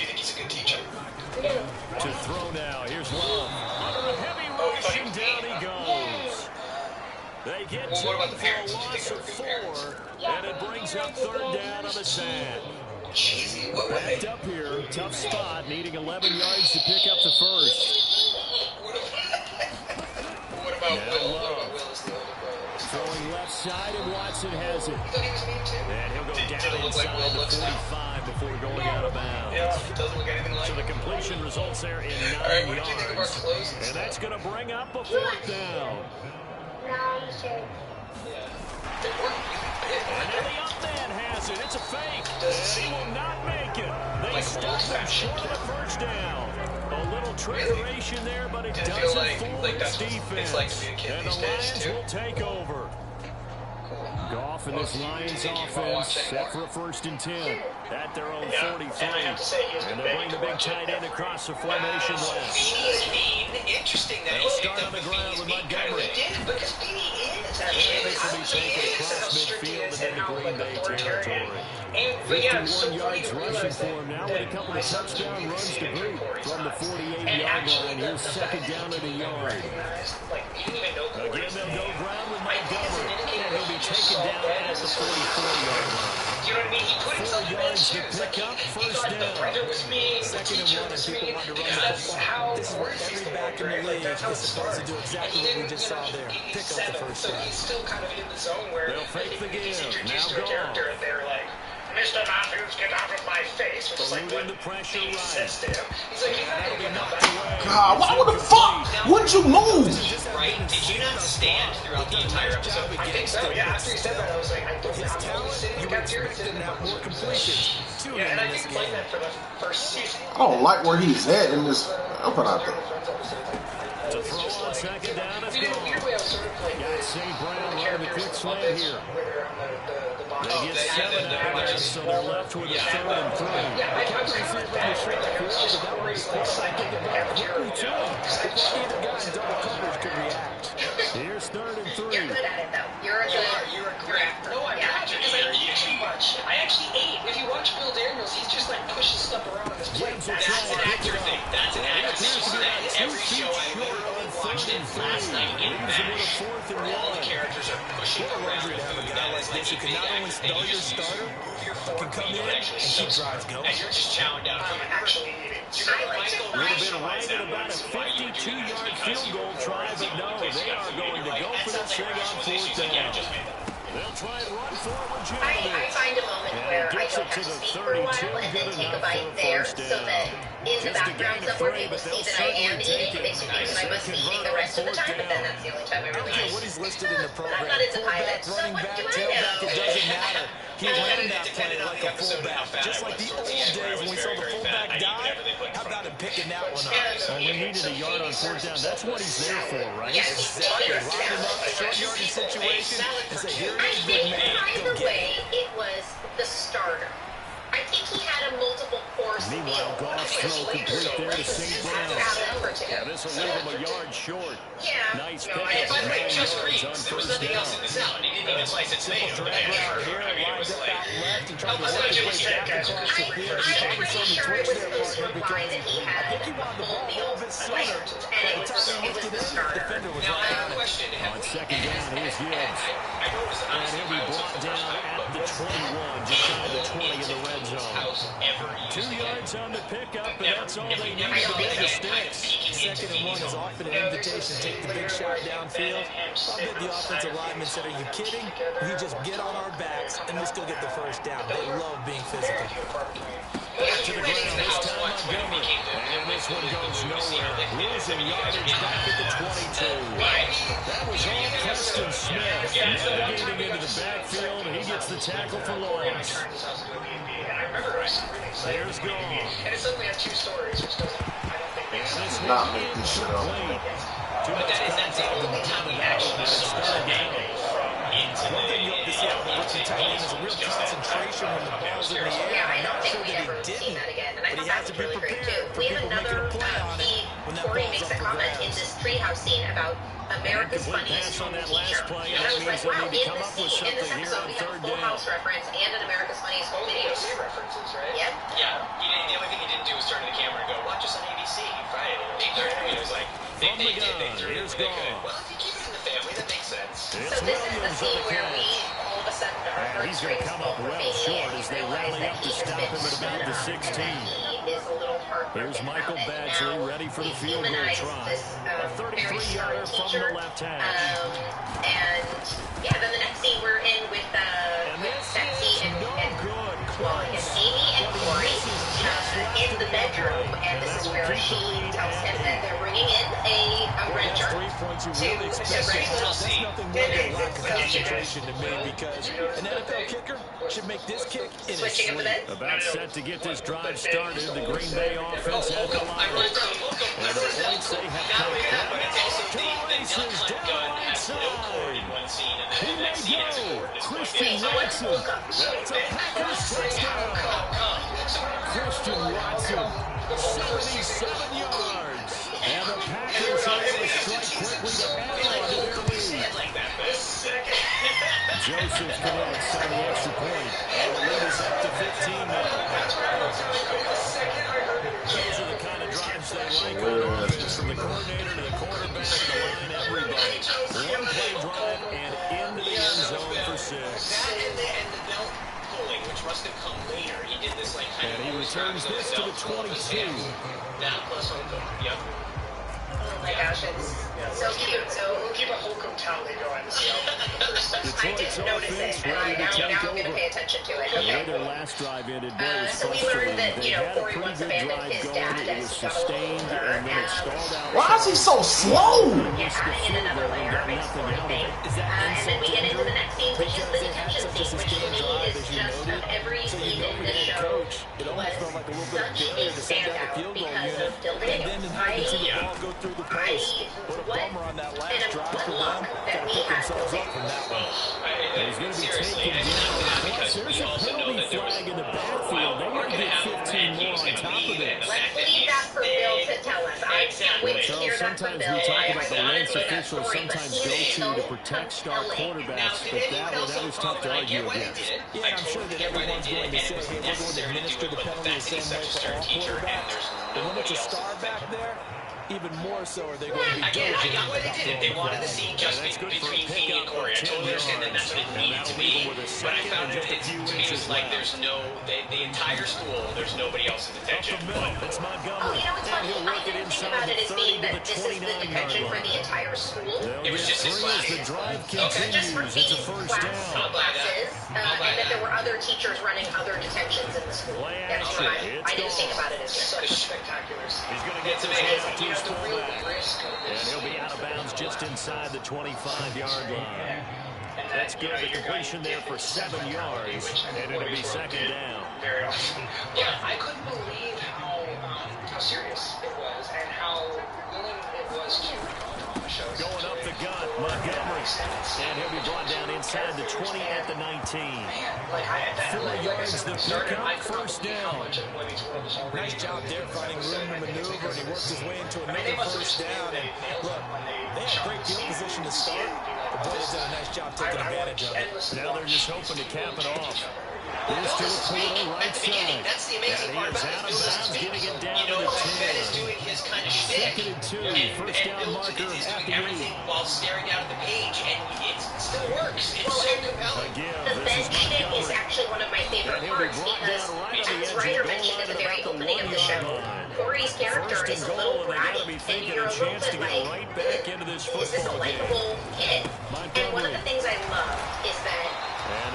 you think he's a good teacher? To throw now. Here's Love. Under a heavy rush, and down he goes. They get to what about the for a parents? loss of 4, and it brings up third down on the sand. Cheesy. What were they? Backed up here, tough spot, needing 11 yards to pick up the first. What about Now Will? Love. What about Will is the older brother? Throwing left side, and Watson has it. I thought he was mean too. And he'll go Did down it look like inside Will the looks now? 45 before going out of bounds. Yeah, it doesn't look anything like So the completion results there in 9 All right, what did you think of our yards. close? And that's going to bring up a fourth down. They weren't really And big. then the up man has it. It's a fake. Doesn't And he seem will not make it. They like stop him old-fashioned. short of the first down. A little trickeration there, but it Did it doesn't feel fool like its that's what defense. it's like to be a kid And these the days, Lions too? will take over. Goff and this Lions offense set for a 1st and 10 at their own 43. And I have to say, he has And been they'll big bring the to big watch it. tight end across the formation left. Beanie's mean. Interesting that They'll he start picked on up the the ground Beanie's with mean kind of Montgomery. did because Beanie is that And kid. this will be taken across midfield and into Green Bay territory. But yeah, it's so 51 funny yards to rushing realize for him now with a couple of touchdown runs to boot from the 48-yard line. Here's second down at a yard. Like, you didn't even know Again, they'll go ground with Montgomery. And he'll be taken down at the 44-yard line. You know what I mean? He put 4 himself in that yards to shoes. Like, pick up, he first thought the down. brother was me, the Second and teacher one, was and people me, want to run because the that's football. how This is where he's every going, back in the right? Like, league that's how is supposed to do exactly he what we didn't, just you know, saw there. he Pick up set the him, first so down. he's still kind of in the zone where They'll fake the he's give. introduced Now to a character, Goff. and they're like, Mr. Matthews, get out of my face. Which is like what Eluding the pressure he right. says to him. He's like, you're not going to win Knocked that. away. God, why would the fuck wouldn't you move? Right? Did you not stand throughout the entire episode? I think so, yeah. After he said that, I was like, I don't His know. talent, Sitting in you the would cafeteria, expect sitting him to in have more completions. Two Yeah, and I in this think playing game. that for the first season. I don't like where he's at in this. I'm put out there. To throw on second down is In a weird gone. way, I was sort of like, Got St. Brown running the quick slant here. where they're on the They get 7 out of that, so they're left with a 3rd and 3. My coach was short so I was like psychic about Jerry Jones. Either guy in double coverage could react. Here's 3rd and 3. You're good at it, though. You're a great actor. No, I'm not, because I eat too much. I actually ate. If you watch Bill Daniels, he's just like pushing stuff around on his plate. That's an actor thing. That's an actor thing. Every show I literally watched it last night in bed. All the characters are pushing around. Guy like this, you can not only spell your starter, you can come in and keep drives going. And you're just chowing down. I'm actually eating. I like to Would have been find right at about a 52-yard field goal try, but no, they are going to go for this thing on 4th down. They'll try and run forward, I find a moment where I don't have to speak for a while and then take a bite there so that in the background somewhere people see that I am eating. It makes me think that I must be eating the rest of the time, but then that's the only time I really eat. What he's listed in the program. I'm not into pilots, so running what back, do I tailback, know? it doesn't matter. He ran that play like a fullback. Just like the old days when we saw the fullback dive. How about him picking that one up? Well, we needed a yard on 4th down. That's what he's there for, right? Yes, Exactly. Line him up, short yardage situation, and say, here it is, big man. Either way, it was the starter. I think he had a multiple course meal. Meanwhile, Goff's throw complete there to St. Brown. Yeah, this will leave him a yard short. Yeah. Nice And pick. by the way, 9 just yards greens. on There was 1st nothing down. else in the salad. He didn't even slice it tomato. Drag route here, lines up out left and trying to work his way back across the field. I'm pretty sure it was supposed to imply that he had a full meal planned, and it was the starter. Now, I have a question. On 2nd down, here's Gibbs. And he'll be brought down at the 21, just shy of the 20 in the red zone. 2 yards on the pickup, and that's all they need to make the sticks. 2nd and 1 is often an invitation. Take the big shot downfield. I'll bet the offensive lineman said, are you kidding? You just get on our backs, and we'll still get the 1st down. They love being physical. Back to the ground, this time Montgomery. And this one goes nowhere. Losing yardage back at the 22. That was all Preston Smith. Navigating into the backfield. He gets the tackle for Lawrence. There's Gone. And it suddenly has 2 stories, which doesn't, I don't think makes sense. Not make this shit up. But that's the only time he actually started into One thing you have to see out of the rookie tight end is a real concentration when the ball's in the air. Yeah, I I'm don't not think sure we that ever he seen didn't, that again, and I but he thought has that to was be really great prepared too. for We have people making another a play on it when that Corey ball's makes up a for comment grabs. in this treehouse scene about America's Complete Funniest pass Home on that Video. last play, And and I that was like, means they wow, need to in come this up with scene, in this something here episode, on we have a 3rd Full down. House reference and an America's Funniest Home Video. ABC references, right? Yep. Yeah. The only thing he didn't do was turn to the camera and go, watch us on ABC Friday at 8:30. I mean, it was like, they From the did. They gun, threw it here's in. They Gone. could. Well, if you keep it in the family, that makes sense. So It's this is the Williams on scene the where we catch. all of a sudden our And he's going to heartstrings come fall up for well Baby, short and as we they realize rally that up to he has stop been him at about the stood up, 16. and that he is a little heartbroken Here's Michael about it. Badgley Now, ready for the we field goal humanize try. this A very 33-yarder smart from teacher. the left hash. And yeah, then the next scene we're in with Betsy and good. well, it's Amy and Corey in the bedroom, and this is where she tells him that they're bringing in a renter 3 points you really expect. That's nothing more than a lack of concentration to me because an NFL kicker should make this kick in his switching up the sleep. bed. About set to get this drive started. The Green Bay offense at the line. And the points they have come to the races down the right side. He may go. Christian Watson. That's a Packers touchdown. Christian Watson, 77 yards. And the Packers are able to strike quickly to add on to their lead. Joseph's come out and sign the extra point. And the lead is up to 15 now. Those are the kind of drives they like on offense, from the coordinator to the quarterback to the line, everybody. One play drive and into the end zone for 6. That and the belt pulling, which must have come later. He did this like kind And he returns this to the 22. That plus Holcomb. Yep. Oh my gosh, it's so cute. So We'll keep a Holcomb tally going. See how I didn't notice it, and now I'm going to pay attention to it. The way Okay. their last drive ended, boy, was So we frustrating. learned that, They you know, had a Corey pretty once good abandoned drive his going. dad It was as he got a little sustained, older, and then it and stalled out. Why is he so slow? Yeah, in another layer makes Corey think. And then we get into the next scene, which is the detention scene, which to me is just of every scene in the show was such a standout because of Bill And then Daniels. to have to see the ball go through the post. What a bummer on that last drive for them. Got to pick themselves up from that one. He's going to be taken down. Plus, there's a penalty flag in the backfield. They might get 15 more on top of this. Let's leave that for Bill to tell us. I can't wait to hear that from Sometimes Bill. we talk about the I lengths wanted that officials story, but sometimes he go is to so protect star compelling. quarterbacks, but that was tough to argue against. Yeah, I'm sure that everyone's going to say, hey, we're going to administer the penalty the same way for all quarterbacks. But when it's a star back there, even more so are they going to be Again, I diligent got what they about did. throwing They the wanted to flag. see adjustment between Feeney and Corey. I totally understand that that's what it needed to be. But I found it to me was like there's no, the entire school, there's nobody else in detention. It's Montgomery. Oh, you know what's funny? I didn't think about it as being that this is the detention for the entire school. It was just his class. The drive Okay, just for continues. It's a these first down. classes, and that there were other teachers running other detentions in the school. That's what I didn't think about it as Such spectaculars. He's going to get It's this amazing. out to You his know, the real fullback. risk of And this. he'll be out of bounds just inside the 25-yard line. That's good. The completion there for 7 yards, and it'll be second down. Very awesome. Yeah, I couldn't believe how serious it was and how willing it was to show. Going up the gut, Montgomery. And he'll be brought down inside the 20 at the 19. 4 yards the pickup, first down. Nice job there finding room to maneuver, and he worked his way into another first down. And look, they had great field position to start, but boy, they did a nice job taking advantage of it. Now they're just hoping to cap it off. Here's to the corner, right side. That's the amazing part And he about is it. out of bounds, getting it down You know, to the Ben 10. is doing his kind of shtick. Second and 2, first And down Bill marker is at doing the everything 8. while staring down at the page, and it still works. It's so compelling. Again, The this Ben is shtick is Montgomery. actually one of my favorite And he'll be parts brought because, down right on the as edge Ryder of the mentioned at the goal very line at opening of the about the show, 1 yard line. Corey's character First is and a little goal, and they bratty, gotta be and thinking you're a a little chance bit to get like, right back into this is this a football game. likable kid? And one of the things I love is that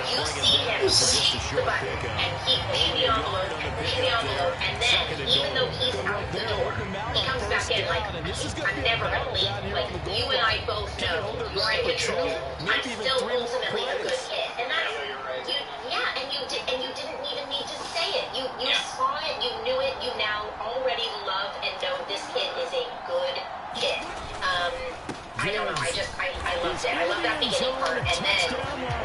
you see him push the button, and he pushed the envelope, and pushed the envelope, and then, even though he's out the door, he comes back in like, I'm never gonna leave. Like, you and I both know you're in control. I'm still ultimately a good kid. And that's, and you didn't even need to say it. You saw it, you knew it, you now already love and know this kid is a good kid. I don't know, I loved it. I love that beginning part, and then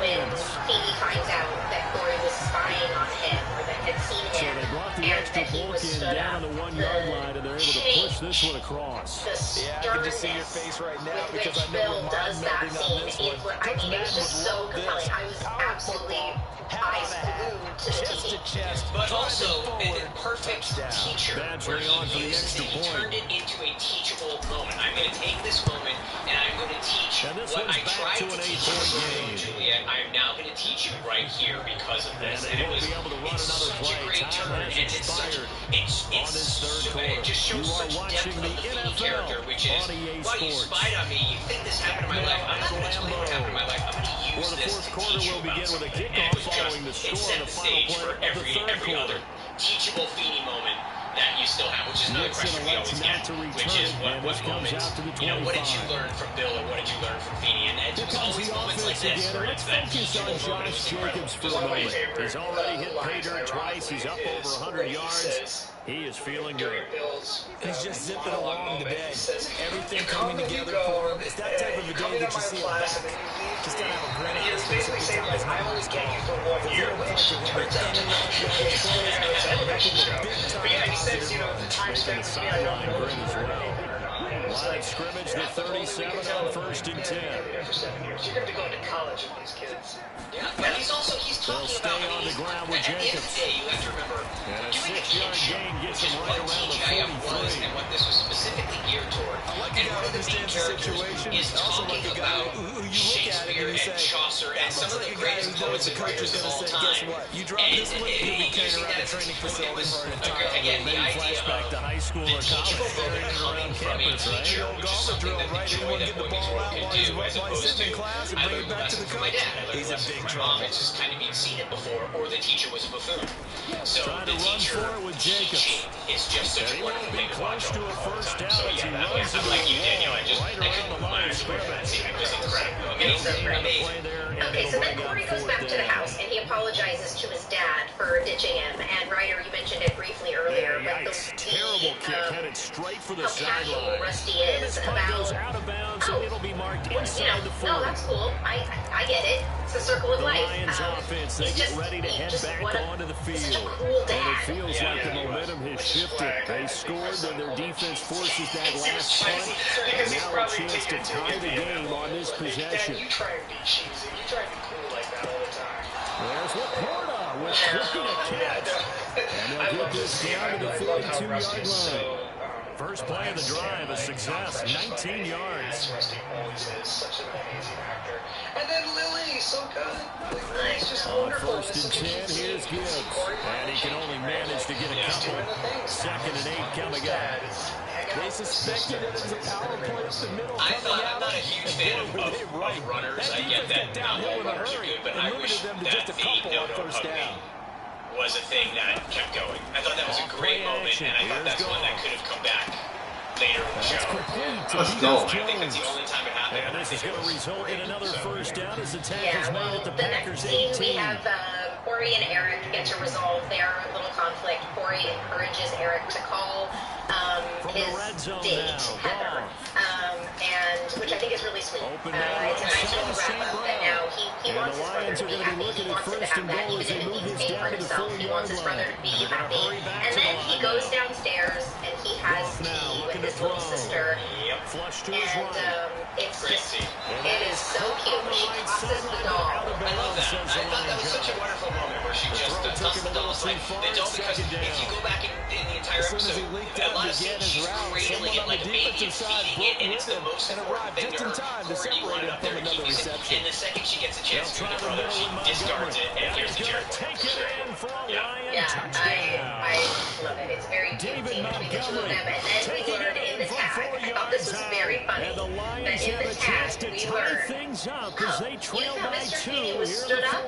when Feeney finds out that Corey was spying on him, or that had seen So him, they brought the and extra that he was bulk in stood down up, on the 1 yard line, and they're able to push this one across. the Yeah, I can just see your face right now with because which I know Bill your does mind that melting on scene this is one. what, I mean, it was just so compelling. I was absolutely eyes glued to the Chest to TV. chest, But also, driving a forward, perfect touchdown. teacher. Badgley Where on for the he extra he point. turned it into a teachable moment. I'm going to take this moment and I'm going to teach And this what one's I back tried to to an teach 8-point you, game. Juliet. I am now going to teach you right here because of And this. they And it won't was be able to run it's another such play. a great Time turn, has and it's such expired it's on this third quarter. it just shows You are such watching depth of the the Feeney NFL character, which is, on EA well, you Sports. spied on me. You think this happened in my life. I'm not going to tell you what happened in my life. I'm going to use Well, the this fourth to quarter teach you will about begin with a something. kickoff And it was following the just, score it set on the the final stage play for of the every third other quarter. teachable Feeney moment that you still have, which is another Nixon question we elects always not get, to which return is it, what and this comes moments, out to the you know, what did you 25. learn from Bill or what did you learn from Feeney? And it Here was comes always the moments like offense this again. where Let's it's that focus on teachable moment. Josh Jacobs for a moment. He's already hit pay dirt twice. He's up over 100 yards. He is feeling good. He's just zipping along today. Everything coming together for him. It's that type of a day that you see him back. Just gotta have a grin on his face every time his number is called. The little punch of him at any Making a sideline grin as well. Line of scrimmage, the 37 on first and 10. You're going to be going to college with these kids. Yeah, but he's talking They'll stay about on the ground with at the end of Jacobs. the day, you have to remember, And a doing a 6-yard kid show, gain gets which him is right what around the TGIF was 43. and what this was specifically geared toward. I like a And guy one who of the main understands the characters situation. is I also talking like a guy about who you look at it Shakespeare and you and say, Chaucer and some of the greatest poets and writers of all say, time. guess what? You drop this one, you'll be carrying around the training facility for an entire Again, the Maybe idea flashback to of high school the or college, teachable moment carrying it coming around from a campus, right? teacher, Old which is golfer something drill, that the right? joy Anyone that get the women's ball work out can while he's do, as opposed sitting in to, class and I bring learned it the back to lesson the from my coach? dad. I learned He's the in lesson big from my trouble. mom. It's just kind of being seen it before, or the teacher was a buffoon. So Trying the to run teacher for it with Jacobs. teaching is just such And a he wonderful won't be thing to watch close to over a the whole first time. down So as he yeah, runs I'm into like the you, Daniel. wall, right I around couldn't the move my line of eyes away from that scrimmage. scene. It was incredible. He'll Amazing. gain on the Amazing. play there, and Okay, it'll so then bring up Corey goes fourth back to the down. house and he apologizes to his dad for ditching catching him. And Ryder, you mentioned it briefly earlier, but terrible kick headed straight for the sideline. How passionate Rusty is about goes out of bounds, and it'll be marked inside the 40. No, that's cool. I get it. It's the circle of The life. Lions offense, they get ready to head back onto the field. Such a cool dad. And it feels like the momentum has shifted. They scored, then their defense forces that last punt. And now a chance to tie the game on this possession. You try and be cheesy. You try and be cool like that all the time. There's Laporta with flipping a catch. And they'll get this down to the 42-yard line. First play of the drive, a success, 19 yards. Rusty always is such an amazing actor. And then Lily, so good. Lily's just wonderful. First and 10, here's Gibbs. And he can only manage to get a couple. 2nd and 8 coming up. They suspected it was a power play up the middle. I'm not a huge fan of runners. I get that not all runners are good, but I wish that the no-no hug me was a thing that kept going. I thought that was a great moment, and I thought that's one that could have come back later in the show. Let's go. I think that's the only time it happened. And this is going to result in another first down as the tackle's made at the Packers' the next 18. scene we have Corey and Eric get to resolve their little conflict. Corey encourages Eric to call his date, Heather, and which I think is really sweet. It's a nice little wrap-up, and now he wants his brother to be happy. He wants him to have that, even if it means paying for himself. He wants his brother to be happy. And then he goes downstairs, and he has tea with his little sister. And it's just, it is so cute. She tosses the dog. I love that. I thought that was such a wonderful moment where she just tosses the dog. Like, the dog, because if you go back in the entire episode, a lot of scenes she's cradling it like a baby and feeding it, and it's the most important thing to her. Corey wanted up there to keep it, and the second she gets a chance to her brother, she discards it, and here's the Jericho. Yeah, I love it. It's very cute between the two of them. And then we learn in the tag, I thought this was very funny, that in the tag we learn, you thought Mr. Feeny was stood up?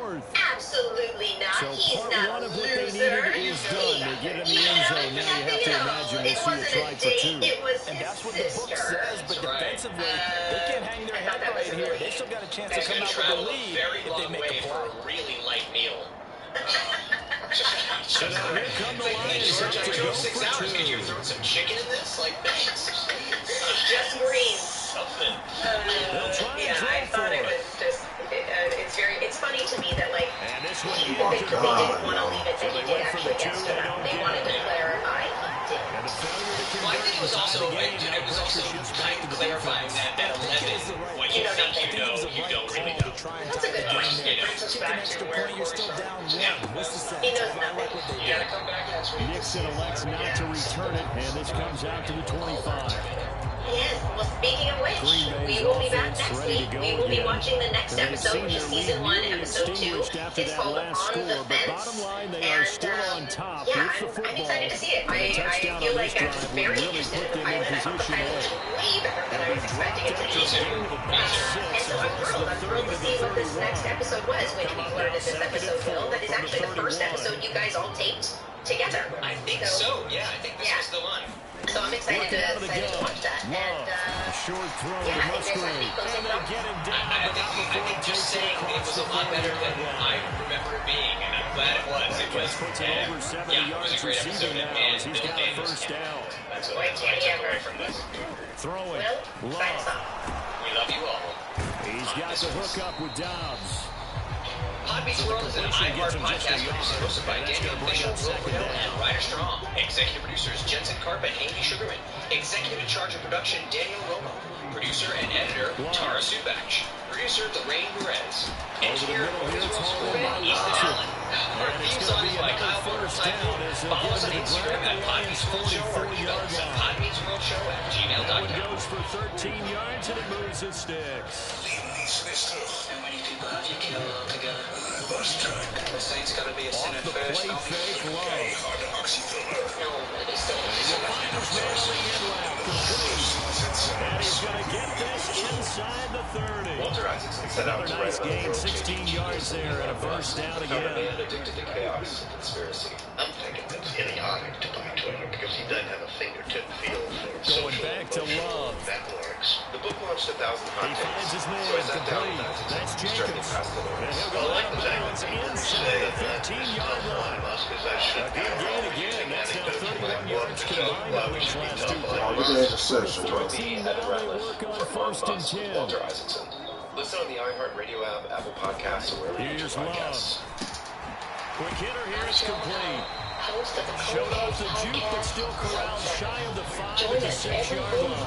Absolutely not. He's not loser. Are you kidding me? It wasn't a date, it was his sister. But defensively, they can't hang their head right here. They still got a chance to come out with a lead if they make a play. A really light meal. So now here come the Lions up to go 6 for hours. 2. Could you throw some chicken in this? Like, thanks. Just greens. Something. Yeah, I thought it was just, it's funny to me that, like, they didn't want to leave it that he did actually get stood up. They wanted to clarify he did. Well, I think it was also kind of clarifying that at 11, what you think you know, you don't really know. That's a good point. Kick an extra point, you're still down one. What's the sense? He knows nothing. You gotta come back next week. Nixon elects not to return it, and this comes out to the 25. Yes, well, speaking of which, we will be back next week. We will be watching the next episode, which is Season 1, Episode 2. It's called On the Fence. And, yeah, I'm excited to see it. I feel like I'm very interested in the pilot. I thought the pilot was way better than I was expecting it to be. And so I'm thrilled to see what this next episode was, which we learned in this episode, Phil, that is actually the first episode you guys all taped together. I think so. Yeah, I think this was the one. So I'm excited to watch that. And, short throw yeah, to I think there's Musgrave. close And they get him down, I but not before think he just takes it saying it across was the a lot better than 40-yard I line. remember it being, and I'm glad it was. It was, Puts it over 70 yeah, it was yards a great episode, receiving now and as he's got a and first down. That's what I took away from this. Throwing. Will, sign us Love. off. We love you all. He's got the hook up with Dobbs. Podbeats World is an iHeart podcast produced and hosted by Daniel Bishop, Will Riddle, and Ryder Strong. Executive producers Jensen Karp and Amy Sugarman. Executive in charge of production Daniel Romo. Producer and editor Tara Subach. Producer Lorraine Perez. Engineer World Superman Ethan Allen. Our theme song is by Kyle Porter Typhoon. Follow us on Instagram at Podbeats World Show or email us at podbeatsworldshow@gmail.com. Goes for 13 yards and it moves his sticks. How many people have you killed altogether? Lost track. The Saints got to be a Off sinner the first. play fake, Love. Hard to oxyfiller. No, but he's still And he's going to get this inside the 30. Walter Isaacson set out Another to nice write gain, about 16 yards there, and a first down a again. man addicted to chaos and conspiracy. I'm thinking that's idiotic to buy Twitter because he doesn't have a fingertip feel for Going back to Love. That works. The book launched 1,000 He copies. finds his man, So I sat down complete. with That's Isaacson, struck me Jacobs. past the And Lawrence. he'll go out of bounds inside the 13-yard line. Because yards combined on those last 2 plays. Look at the interception, bro. Now they work on 1st and 10. Walter Isaacson. Listen on the iHeartRadio app, Apple Podcasts, or wherever you get your podcasts. Quick hitter here, it's complete. Showed off the juke, but still corralled shy of the 5 at the 6-yard line.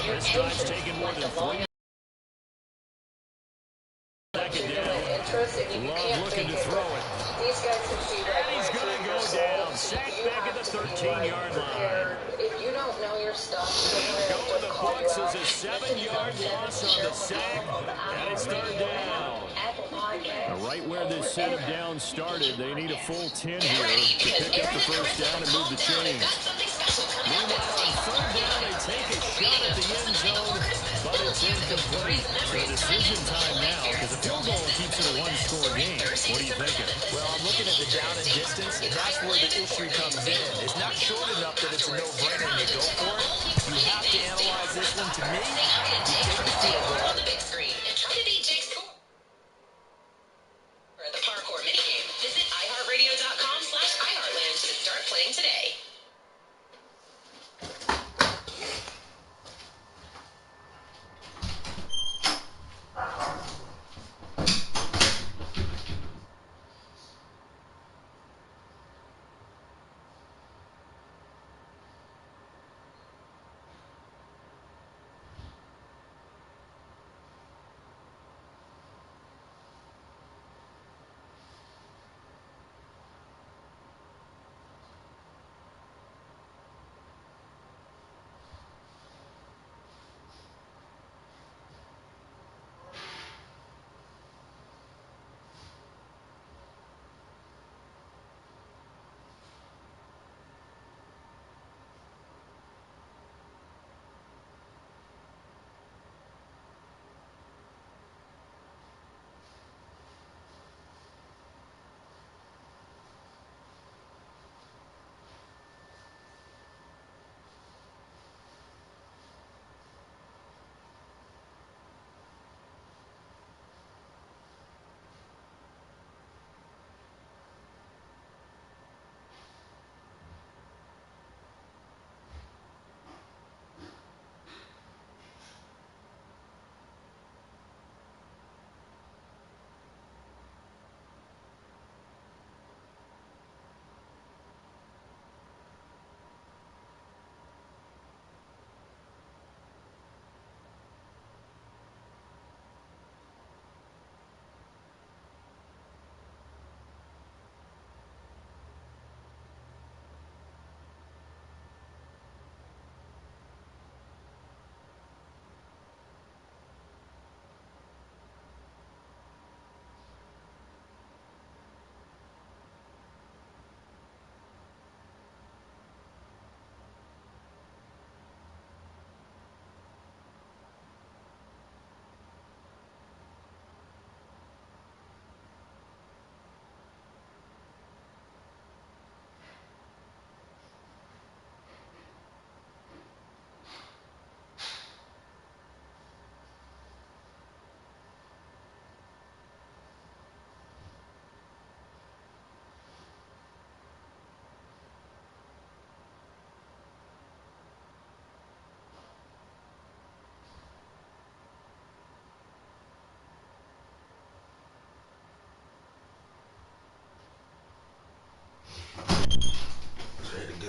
This drive's taken more than 3. Second down. Love looking to throw it. These guys can see right and he's going to go down. Sacked back at the 13-yard line. If you don't know your stuff, going the books is a 7-yard loss on the sack, and it's 3rd down. Right where this set of downs started, they need a full 10 here to pick up the 1st down and move the chains. Meanwhile, on 3rd down, they take a shot at the end zone, but it's incomplete. So decision time now, because a field goal keeps it a 1-score game. What are you thinking? Well, I'm looking at the down and distance, and that's where the issue comes in. It's not short enough that it's a no-brainer and you go for it. You have to analyze this one. To me, you take the field goal. On the big screen and try to beat Jake's score. For the parkour minigame, visit iHeartRadio.com/iHeartland to start playing today.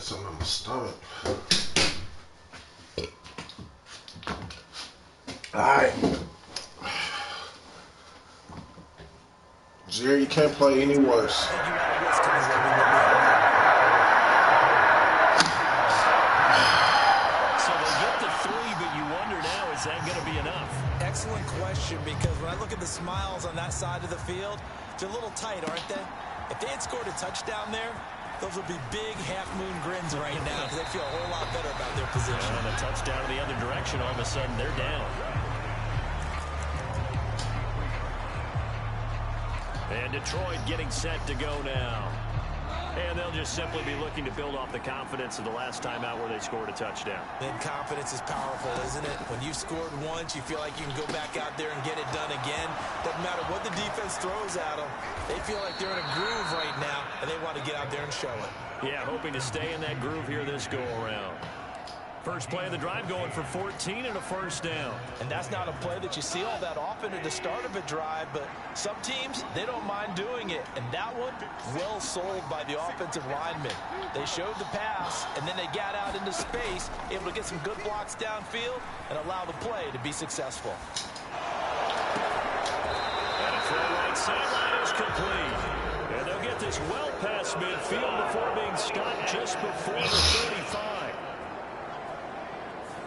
Something in my stomach. Alright. Jerry, you can't play any worse. So they get the 3, but you wonder now, is that going to be enough? Excellent question, because when I look at the smiles on that side of the field, they're a little tight, aren't they? If they had scored a touchdown there, those would be big half-moon grins right now because they feel a whole lot better about their position. And a touchdown in the other direction, all of a sudden they're down. And Detroit getting set to go now. And they'll just simply be looking to build off the confidence of the last time out where they scored a touchdown. And confidence is powerful, isn't it? When you've scored once, you feel like you can go back out there and get it done again. Doesn't matter what the defense throws at them. They feel like they're in a groove right now, and they want to to get out there and show it. Yeah, hoping to stay in that groove here this go-around. First play of the drive going for 14 and a first down. And that's not a play that you see all that often at the start of a drive, but some teams, they don't mind doing it. And that one, well sold by the offensive linemen. They showed the pass, and then they got out into space, able to get some good blocks downfield and allow the play to be successful. And a throw right sideline is complete. And they'll get this well past midfield before being stopped just before the 35.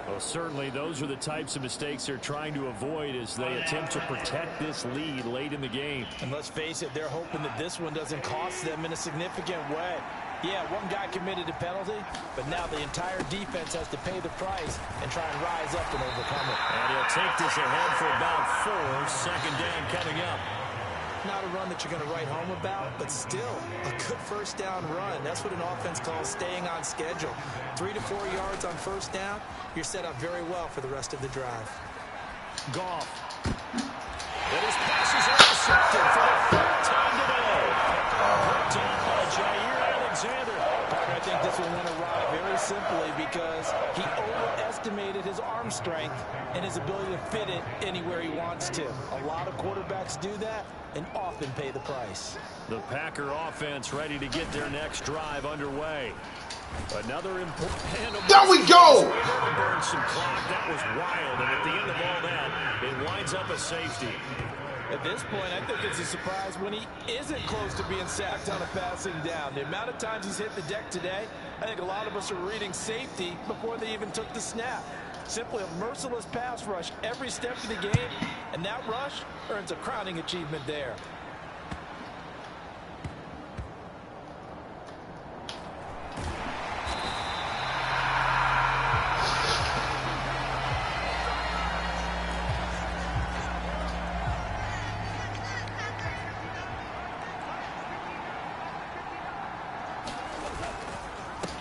Well, certainly those are the types of mistakes they're trying to avoid as they attempt to protect this lead late in the game. And let's face it, they're hoping that this one doesn't cost them in a significant way. Yeah, one guy committed a penalty, but now the entire defense has to pay the price and try and rise up and overcome it. And he'll take this ahead for about 4. Second down coming up. Not a run that you're going to write home about, but still a good first down run. That's what an offense calls staying on schedule. 3 to 4 yards on first down, you're set up very well for the rest of the drive. Goff. And his pass is intercepted for the third time today. Picked up by Jair Alexander. I think this one went awry very simply because he overestimated his arm strength and his ability to fit it anywhere he wants to. A lot of quarterbacks do that and often pay the price. The Packer offense ready to get their next drive underway. Another important... There we go! Burn some clock. That was wild. And at the end of all that, it winds up a safety. At this point, I think it's a surprise when he isn't close to being sacked on a passing down. The amount of times he's hit the deck today, I think a lot of us are reading safety before they even took the snap. Simply a merciless pass rush every step of the game, and that rush earns a crowning achievement there.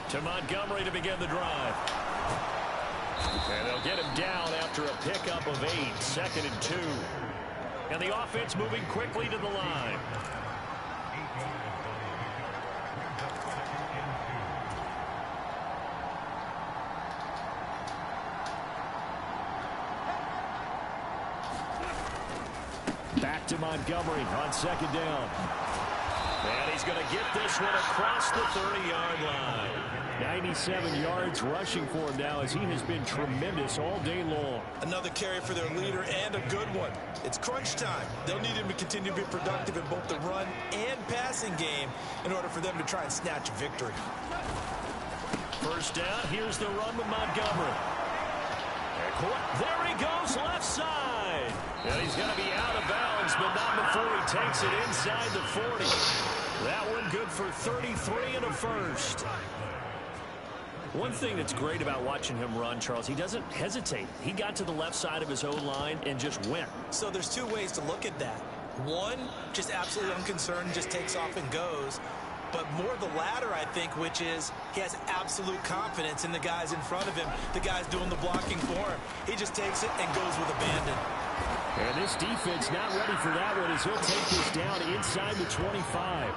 To Montgomery to begin the drive. And they'll get him down after a pickup of 8. 2nd and 2. And the offense moving quickly to the line. Back to Montgomery on 2nd down. And he's going to get this one across the 30-yard line. 97 yards rushing for him now as he has been tremendous all day long. Another carry for their leader and a good one. It's crunch time. They'll need him to continue to be productive in both the run and passing game in order for them to try and snatch a victory. First down, here's the run with Montgomery. There he goes, left side. And he's going to be out of bounds, but not before he takes it inside the 40. That one good for 33 and a first. One thing that's great about watching him run, Charles, he doesn't hesitate. He got to the left side of his own line and just went. So there's two ways to look at that. One, just absolutely unconcerned, just takes off and goes. But more the latter, I think, which is he has absolute confidence in the guys in front of him, the guys doing the blocking for him. He just takes it and goes with abandon. And this defense not ready for that one as he'll take this down inside the 25.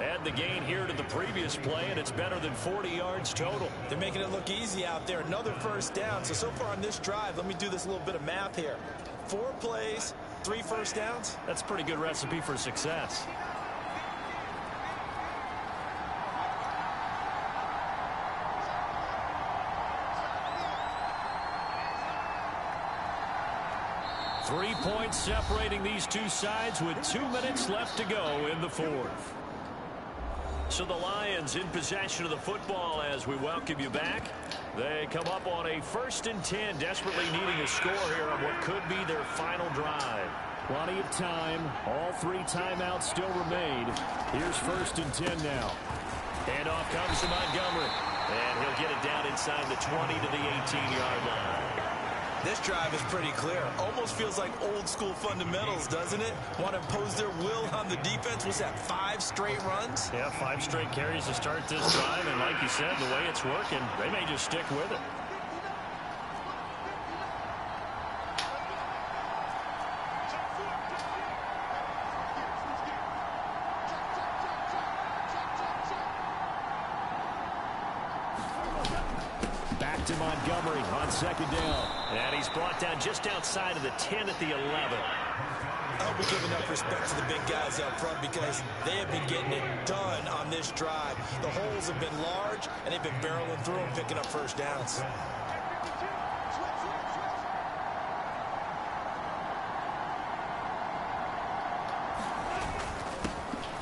Add the gain here to the previous play, and it's better than 40 yards total. They're making it look easy out there. Another first down. So far on this drive, let me do this little bit of math here. 4 plays, 3 first downs. That's a pretty good recipe for success. Three points separating these two sides with 2 minutes left to go in the fourth. So the Lions in possession of the football as we welcome you back. They come up on a 1st and 10, desperately needing a score here on what could be their final drive. Plenty of time. All 3 timeouts still remain. Here's 1st and 10 now. And off comes to Montgomery. And he'll get it down inside the 20 to the 18-yard line. This drive is pretty clear. Almost feels like old school fundamentals, doesn't it? Want to impose their will on the defense. Was that 5 straight runs? Yeah, 5 straight carries to start this drive. And like you said, the way it's working, they may just stick with it. to Montgomery on second down. And he's brought down just outside of the 10 at the 11. I hope we give enough respect to the big guys up front because they have been getting it done on this drive. The holes have been large, and they've been barreling through them, picking up first downs.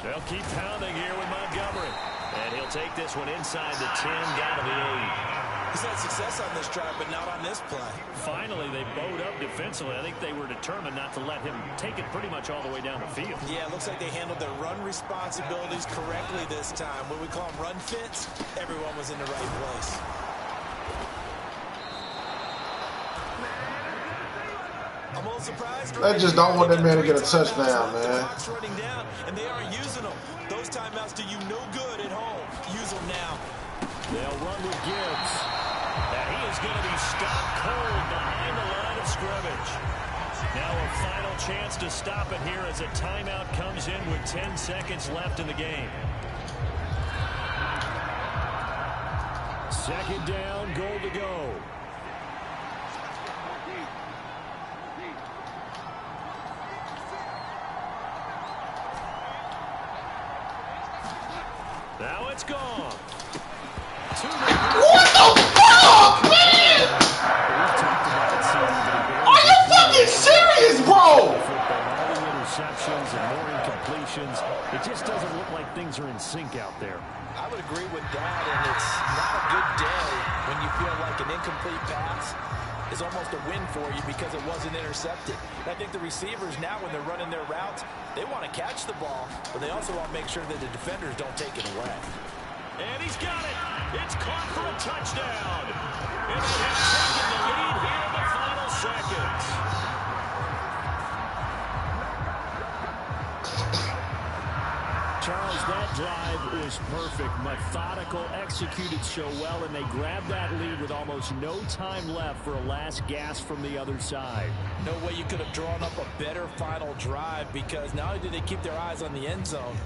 They'll keep pounding here with Montgomery. And he'll take this one inside the 10, down to the 8. He's had success on this drive, but not on this play. Finally, they bowed up defensively. I think they were determined not to let him take it pretty much all the way down the field. Yeah, it looks like they handled their run responsibilities correctly this time. What we call them run fits, everyone was in the right place. I'm a little surprised. They just don't want that man to get a touchdown, man. Running down, and they aren't using them. Those timeouts do you no good at home. Use them now. They'll run with Gibbs. And he is going to be stopped cold behind the line of scrimmage. Now a final chance to stop it here as a timeout comes in with 10 seconds left in the game. Second down, goal to go. Now it's gone. What the fuck, man? Are you fucking serious, bro? Interceptions and more incompletions. It just doesn't look like things are in sync out there. I would agree with that, and it's not a good day when you feel like an incomplete pass is almost a win for you because it wasn't intercepted. I think the receivers now, when they're running their routes, they want to catch the ball, but they also want to make sure that the defenders don't take it away. And he's got it. It's caught for a touchdown. And they have taken the lead here in the final seconds. Charles, that drive was perfect. Methodical, executed so well, and they grabbed that lead with almost no time left for a last gasp from the other side. No way you could have drawn up a better final drive because not only did they keep their eyes on the end zone,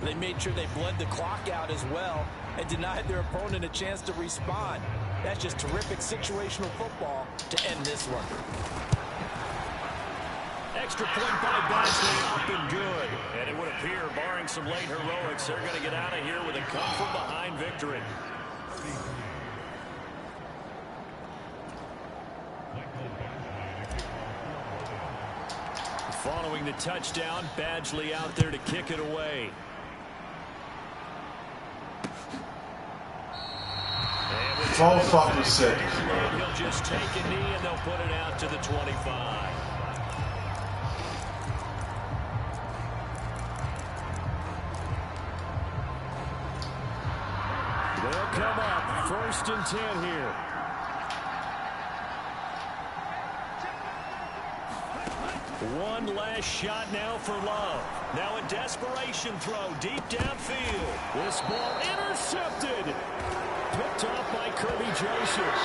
they made sure they bled the clock out as well and denied their opponent a chance to respond. That's just terrific situational football to end this one. Extra point by Badgley, up and good. And it would appear, barring some late heroics, they're going to get out of here with a come-from-behind victory. Following the touchdown, Badgley out there to kick it away. So fucking seconds, man. He'll just take a knee and they'll put it out to the 25. They'll come up 1st and 10 here. One last shot now for Love. Now a desperation throw deep downfield. This ball intercepted. Picked off by Kirby Joseph.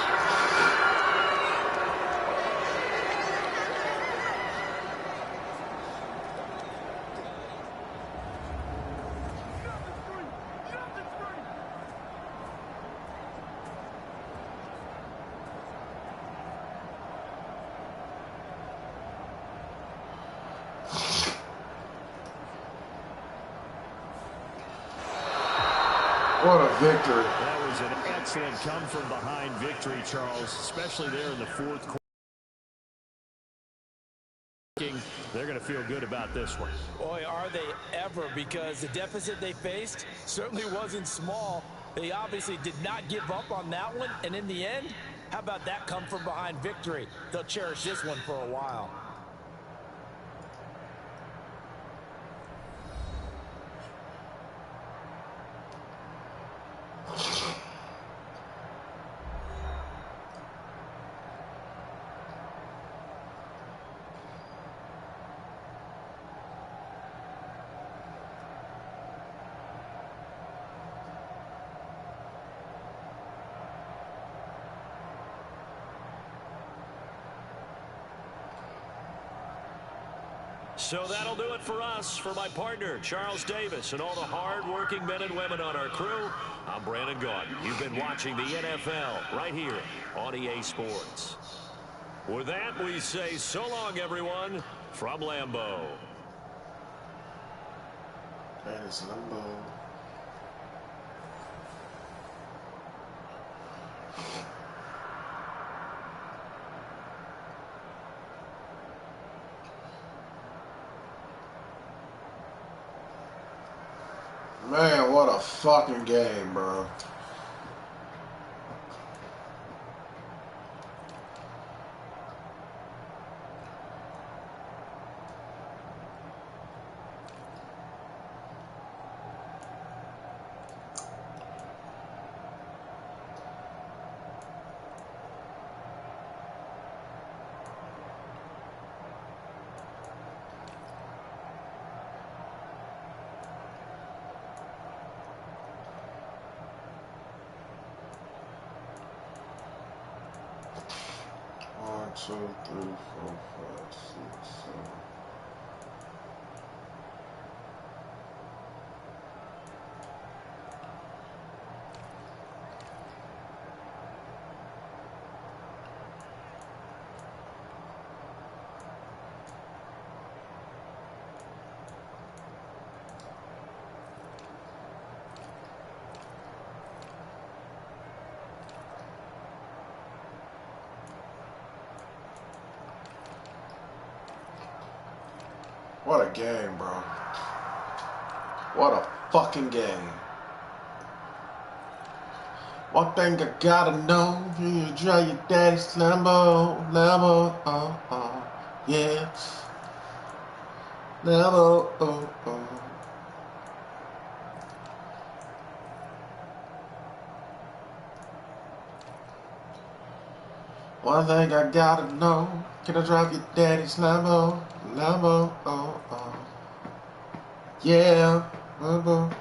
What a victory. That was an excellent come-from-behind victory, Charles, especially there in the fourth quarter. They're going to feel good about this one. Boy, are they ever, because the deficit they faced certainly wasn't small. They obviously did not give up on that one, and in the end, how about that come-from-behind victory? They'll cherish this one for a while. So that'll do it for us. For my partner, Charles Davis, and all the hard-working men and women on our crew, I'm Brandon Gaudin. You've been watching the NFL right here on EA Sports. With that, we say so long, everyone, from Lambeau. That is Lambeau. Man, what a fucking game, bro. One, two, three, four, five, six, seven. What a game, bro. What a fucking game. One thing I gotta know, you drive your daddy's Lambo, yeah. Lambo, One thing I gotta know, can I drive your daddy's Lambo, yeah, Lambo.